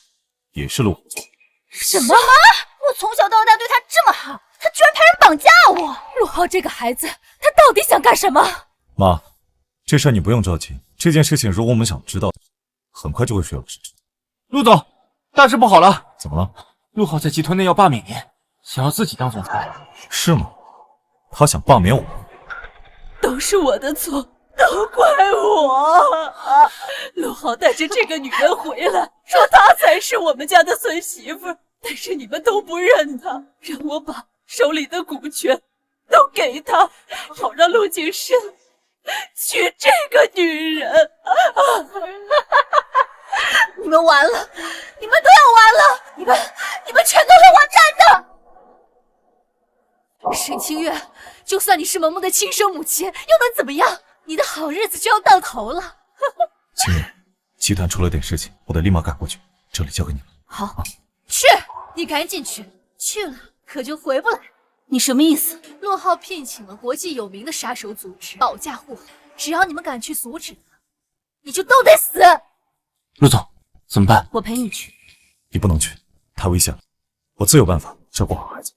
也是陆浩做的。什么？我从小到大对他这么好，他居然派人绑架我！陆浩这个孩子，他到底想干什么？妈，这事你不用着急。这件事情如果我们想知道，很快就会水落石出。陆总，大事不好了！怎么了？陆浩在集团内要罢免您，想要自己当总裁。是吗？他想罢免我？都是我的错，都怪我！陆浩带着这个女人回来，说她才是我们家的孙媳妇，但是你们都不认她，让我把手里的股权都给她，好让陆景深娶这个女人。你们完了，你们都要完了，你们全都会完蛋的！沈清月，就算你是萌萌的亲生母亲，又能怎么样？你的好日子就要到头了。清月，集团出了点事情，我得立马赶过去，这里交给你了。好，去，你赶紧去，去了可就回不来。你什么意思？陆浩聘请了国际有名的杀手组织，保驾护航，只要你们敢去阻止他，你就都得死。陆总，怎么办？我陪你去。你不能去，太危险了，我自有办法照顾好孩子。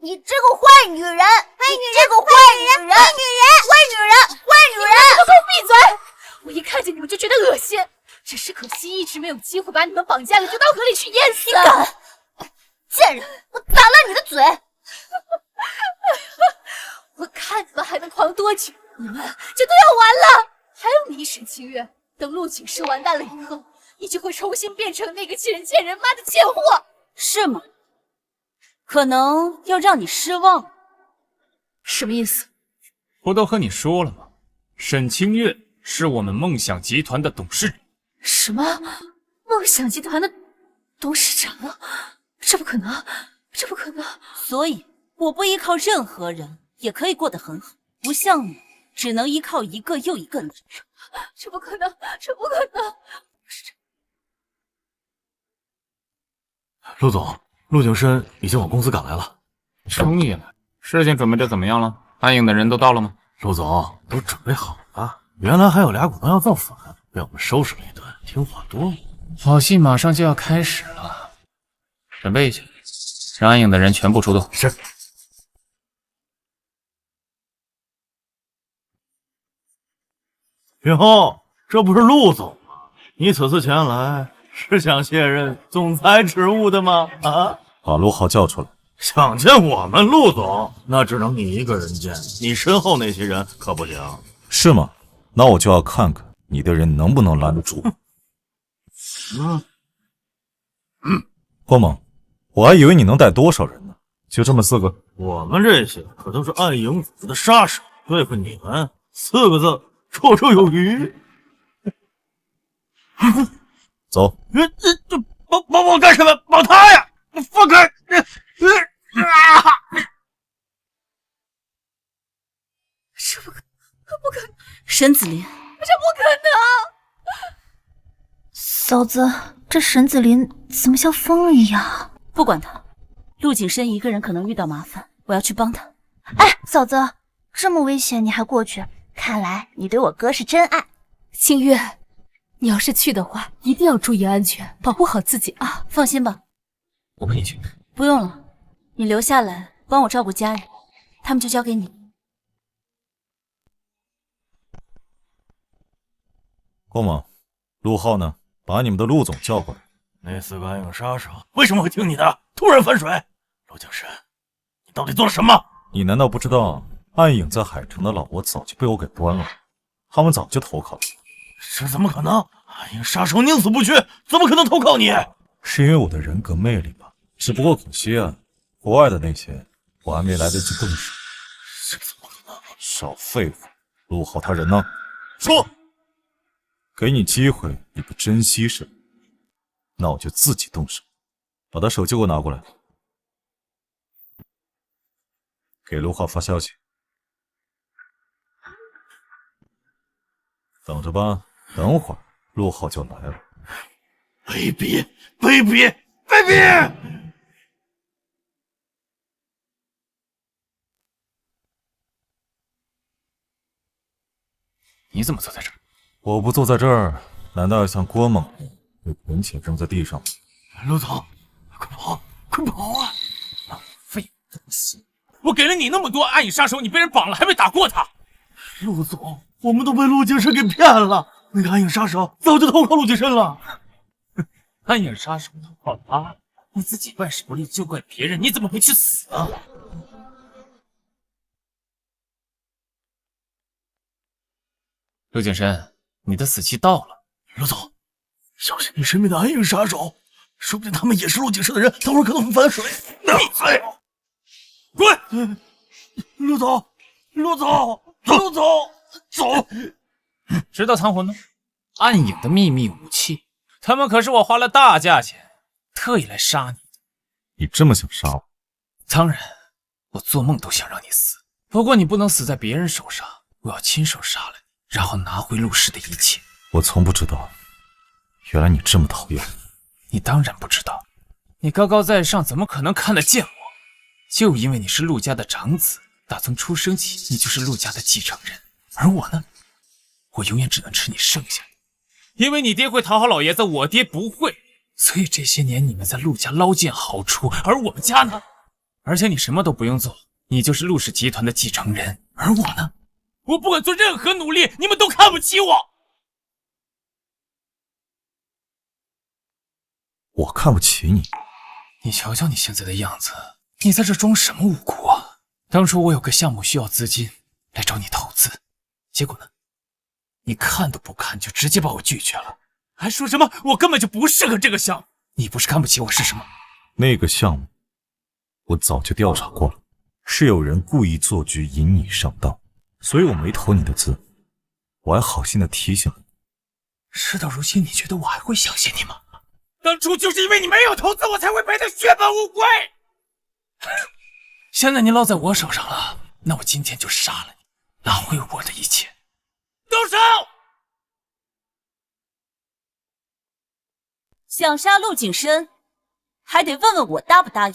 你这个坏女人，这个坏女人，坏女人！都给我闭嘴！我一看见你们就觉得恶心，只是可惜一直没有机会把你们绑架了，就到河里去淹死。敢！贱人，我打烂你的嘴！我看你们还能狂多久？你们就都要完了！还有你沈清月，等陆景世完蛋了以后，你就会重新变成那个欠人欠人妈的贱货，是吗？可能要让你失望。什么意思？不都和你说了吗？沈清月是我们梦想集团的董事长。什么？梦想集团的董事长？这不可能，这不可能！所以我不依靠任何人也可以过得很好，不像你，只能依靠一个又一个人。这不可能，这不可能！陆总，陆景深已经往公司赶来了。终于来，事情准备的怎么样了？答应的人都到了吗？陆总，都准备好了。原来还有俩股东要造反，被我们收拾了一顿，听话多了。好戏马上就要开始了，准备一下，让暗影的人全部出动。是。哟，这不是陆总吗？你此次前来是想卸任总裁职务的吗？啊！把陆浩叫出来。想见我们陆总，那只能你一个人见，你身后那些人可不行。是吗？那我就要看看你的人能不能拦得住。光芒，我还以为你能带多少人呢，就这么4个？我们这些可都是暗影组的杀手，对付你们4个字绰绰有余。走。绑我干什么？绑他呀！放开！这不可能！沈子林，这不可能！嫂子，这沈子林怎么像疯了一样？不管他，陆景深一个人可能遇到麻烦，我要去帮他。哎，嫂子，这么危险你还过去？看来你对我哥是真爱。清月，你要是去的话，一定要注意安全，保护好自己啊！放心吧，我陪你去。不用了，你留下来帮我照顾家人，他们就交给你。光芒，陆浩呢？把你们的陆总叫过来。那4个暗影杀手为什么会听你的？突然反水，陆景深，你到底做了什么？你难道不知道暗影在海城的老窝早就被我给端了？他们早就投靠了。这怎么可能？暗影杀手宁死不屈，怎么可能投靠你？是因为我的人格魅力吧？只不过可惜啊，国外的那些我还没来得及动手。这怎么可能？少废话！陆浩他人呢？说。给你机会，你不珍惜是吗？那我就自己动手，把他手机给我拿过来，给陆浩发消息。等着吧，等会儿陆浩就来了。卑鄙！卑鄙！卑鄙！你怎么坐在这儿？我不坐在这儿，难道要像郭猛被捆起扔在地上吗？陆总，快跑，快跑啊！废东西！我给了你那么多暗影杀手，你被人绑了还没打过他。陆总，我们都被陆景深给骗了，那个暗影杀手早就投靠陆景深了。暗影杀手投靠他，你自己办事不力就怪别人，你怎么不去死啊？陆景深，你的死期到了。陆总，小心你身边的暗影杀手，说不定他们也是陆景深的人，等会儿可能会反水。闭嘴！滚！陆总，陆总，陆总，走！知道藏魂吗？暗影的秘密武器，他们可是我花了大价钱特意来杀你的。你这么想杀我？当然，我做梦都想让你死。不过你不能死在别人手上，我要亲手杀了你，然后拿回陆氏的一切。我从不知道，原来你这么讨厌我。你当然不知道，你高高在上，怎么可能看得见我？就因为你是陆家的长子，打从出生起你就是陆家的继承人，而我呢，我永远只能吃你剩下的。因为你爹会讨好老爷子，我爹不会，所以这些年你们在陆家捞尽好处，而我们家呢？而且你什么都不用做，你就是陆氏集团的继承人，而我呢？我不管做任何努力，你们都看不起我。我看不起你？你瞧瞧你现在的样子，你在这装什么无辜啊？当初我有个项目需要资金来找你投资，结果呢？你看都不看就直接把我拒绝了，还说什么我根本就不适合这个项目。你不是看不起我是什么？那个项目我早就调查过了，是有人故意做局引你上当，所以我没投你的资。我还好心的提醒了你。事到如今，你觉得我还会相信你吗？当初就是因为你没有投资，我才会赔得血本无归。现在你落在我手上了，那我今天就杀了你，拿回我的一切。动手！想杀陆景深，还得问问我答不答应。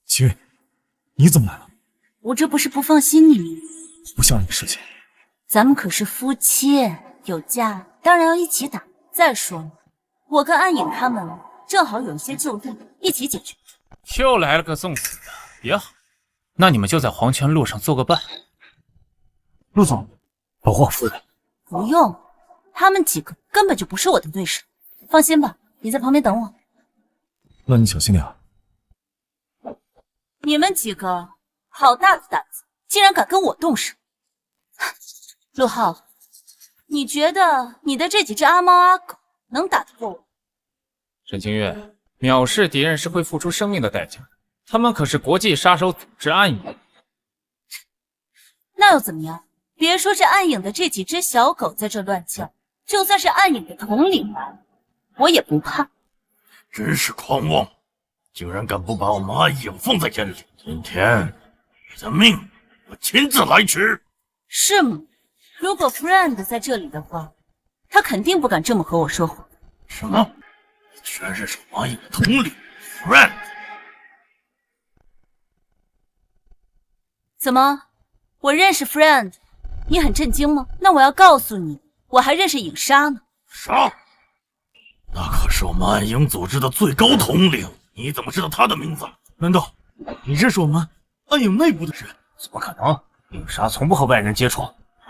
秦月，你怎么来了？我这不是不放心你吗？不像你事情。咱们可是夫妻，有架当然要一起打。再说了，我跟暗影他们正好有一些旧地，一起解决。又来了个送死的，也好，那你们就在黄泉路上做个伴。陆总，保护好夫人。不用，他们几个根本就不是我的对手。放心吧，你在旁边等我。那你小心点啊。你们几个好大的胆子，竟然敢跟我动手！陆浩，你觉得你的这几只阿猫阿狗能打得过我？沈清月，藐视敌人是会付出生命的代价，他们可是国际杀手组织暗影。那又怎么样？别说是暗影的这几只小狗在这乱叫，就算是暗影的统领来，我也不怕。真是狂妄，竟然敢不把我们暗影放在眼里！今天你的命我亲自来取。是吗？如果 friend 在这里的话，他肯定不敢这么和我说话。什么？你居然认识我暗影的统领 friend？ 怎么？我认识 friend， 你很震惊吗？那我要告诉你，我还认识影杀呢。啥？那可是我们暗影组织的最高统领，你怎么知道他的名字？难道你认识我们暗影内部的人？怎么可能？影杀从不和外人接触，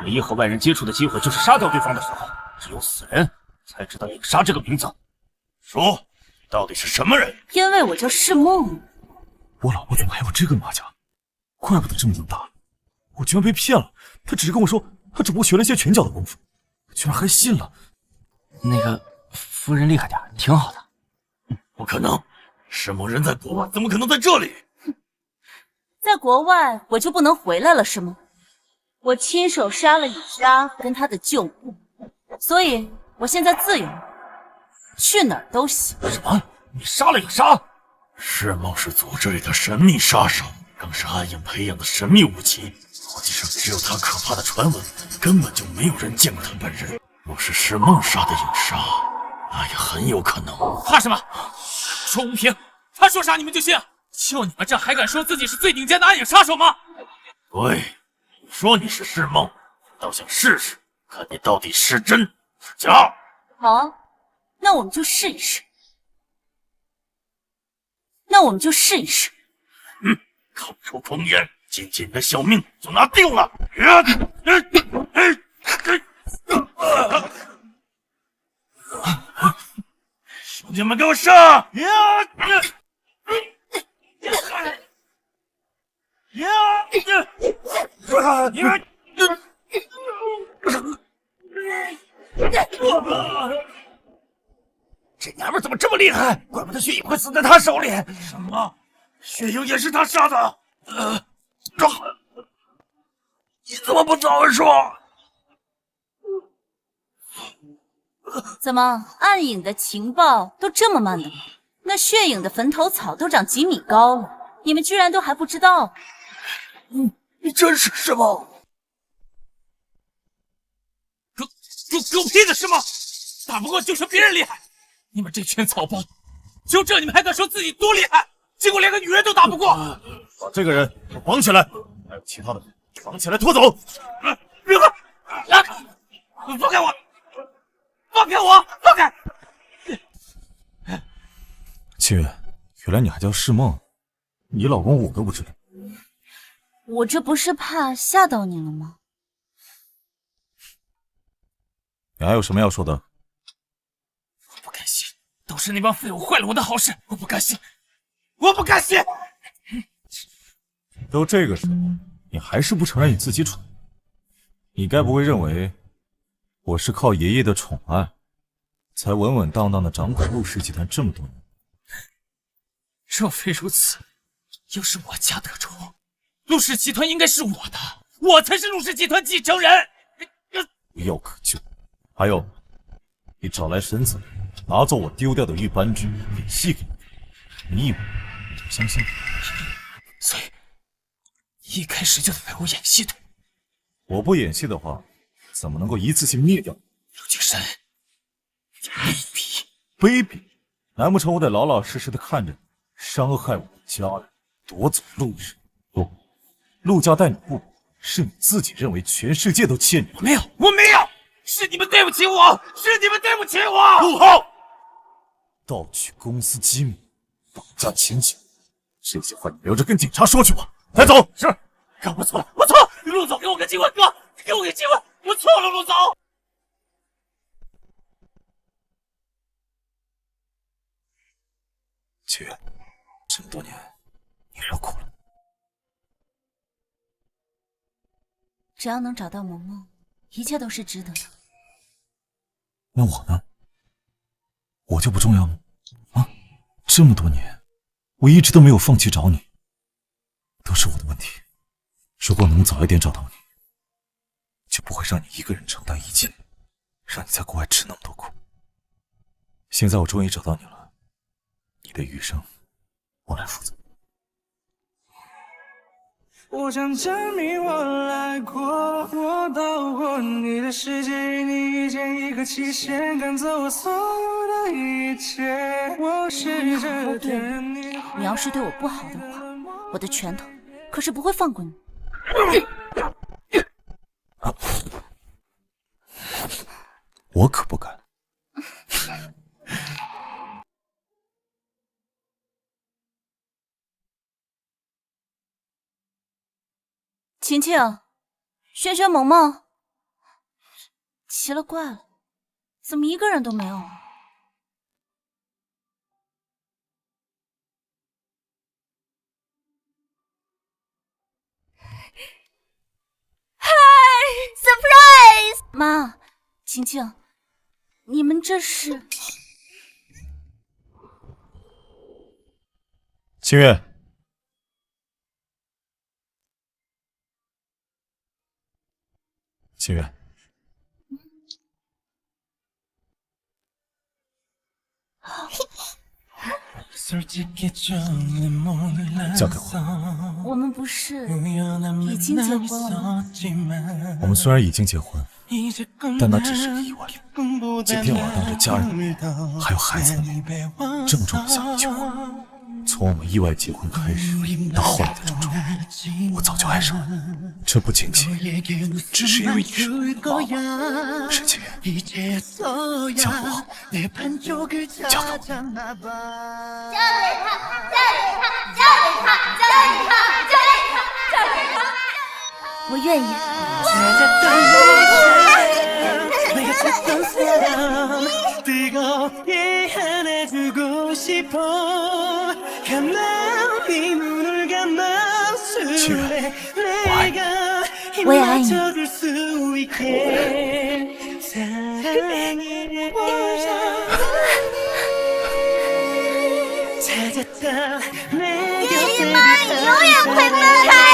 唯一和外人接触的机会就是杀掉对方的时候，只有死人才知道影杀这个名字。说，你到底是什么人？因为我叫释梦。我老婆怎么还有这个马甲？怪不得这么能打，我居然被骗了。他只是跟我说他只不过学了一些拳脚的功夫，居然还信了。那个夫人厉害点，挺好的。不可能，释梦人在国外，怎么可能在这里？在国外我就不能回来了是吗？我亲手杀了影杀跟他的旧部，所以我现在自由，去哪儿都行。什么？你杀了影杀？释梦是组织里的神秘杀手，更是暗影培养的神秘武器。国际上只有他可怕的传闻，根本就没有人见过他本人。若是释梦杀的影杀，那也很有可能。怕什么？说无凭，他说啥你们就信？就你们这还敢说自己是最顶尖的暗影杀手吗？对，你说你是是梦，倒想试试，看你到底是真是假。好啊，那我们就试一试。口出狂言，今天你的小命就拿定了！兄弟们，给我上！这娘们怎么这么厉害？怪不得血影会死在他手里。什么？血影也是他杀的？你怎么不早说？怎么，暗影的情报都这么慢的吗？那血影的坟头草都长几米高了，你们居然都还不知道？你真是是梦？狗屁的是吗？打不过就说别人厉害，你们这群草包，就这你们还敢说自己多厉害？结果连个女人都打不过。把这个人绑起来，还有其他的人绑起来拖走。别管！放开我！放开我！放开！清月，原来你还叫世梦，你老公我都不知道。我这不是怕吓到你了吗？你还有什么要说的？我不甘心，都是那帮废物坏了我的好事，我不甘心，我不甘心！都这个时候，你还是不承认你自己蠢？你该不会认为我是靠爷爷的宠爱，才稳稳当当的掌管陆氏集团这么多年？若非如此，要是我家得宠，陆氏集团应该是我的，我才是陆氏集团继承人。无药可救。还有，你找来神子，拿走我丢掉的玉扳指，演戏给你，你以为我就相信你？所以一开始就得为我演戏的。我不演戏的话，怎么能够一次性灭掉你？陆景深，你卑鄙！卑鄙？难不成我得老老实实的看着你伤害我的家人，夺走陆氏？不，陆家待你不薄，是你自己认为全世界都欠你。我没有，我没有，是你们对不起我，是你们对不起我！陆浩，盗取公司机密，绑架亲戚，这些话你留着跟警察说去吧。带走。是，哥，我错了，我错了，陆总，给我个机会，哥，给我个机会，我错了，陆总。七月，这么多年，你受苦了。只要能找到萌萌，一切都是值得的。那我呢？我就不重要吗？啊，这么多年，我一直都没有放弃找你，都是我的问题。如果能早一点找到你，就不会让你一个人承担一切，让你在国外吃那么多苦。现在我终于找到你了，你的余生我来负责。我想证明我来过，我到过你的世界，与你遇见一个期限，赶走我所有的一切。我试着辨认你。你要是对我不好的话，我的拳头可是不会放过你。我可不敢。晴晴，轩轩、萌萌，奇了怪了，怎么一个人都没有啊？嗨 ，surprise！ 妈，晴晴，你们这是？清月。清月，交给我。我们不是已经结婚了吗？我们虽然已经结婚，但那只是个意外。今天我要当着家人还有孩子的面，郑重地向你求婚。从我们意外结婚开始，到后来的种种，我早就爱上了。这不仅仅只是因为你是我的妈妈，沈清月，将我交给我。我愿意。 뜨겁게 안아주고 싶어 가만히 눈을 감아줄래 내가 힘을 맞춰줄 수 있게 사랑해 찾았다 내 곁에 你永远会分开。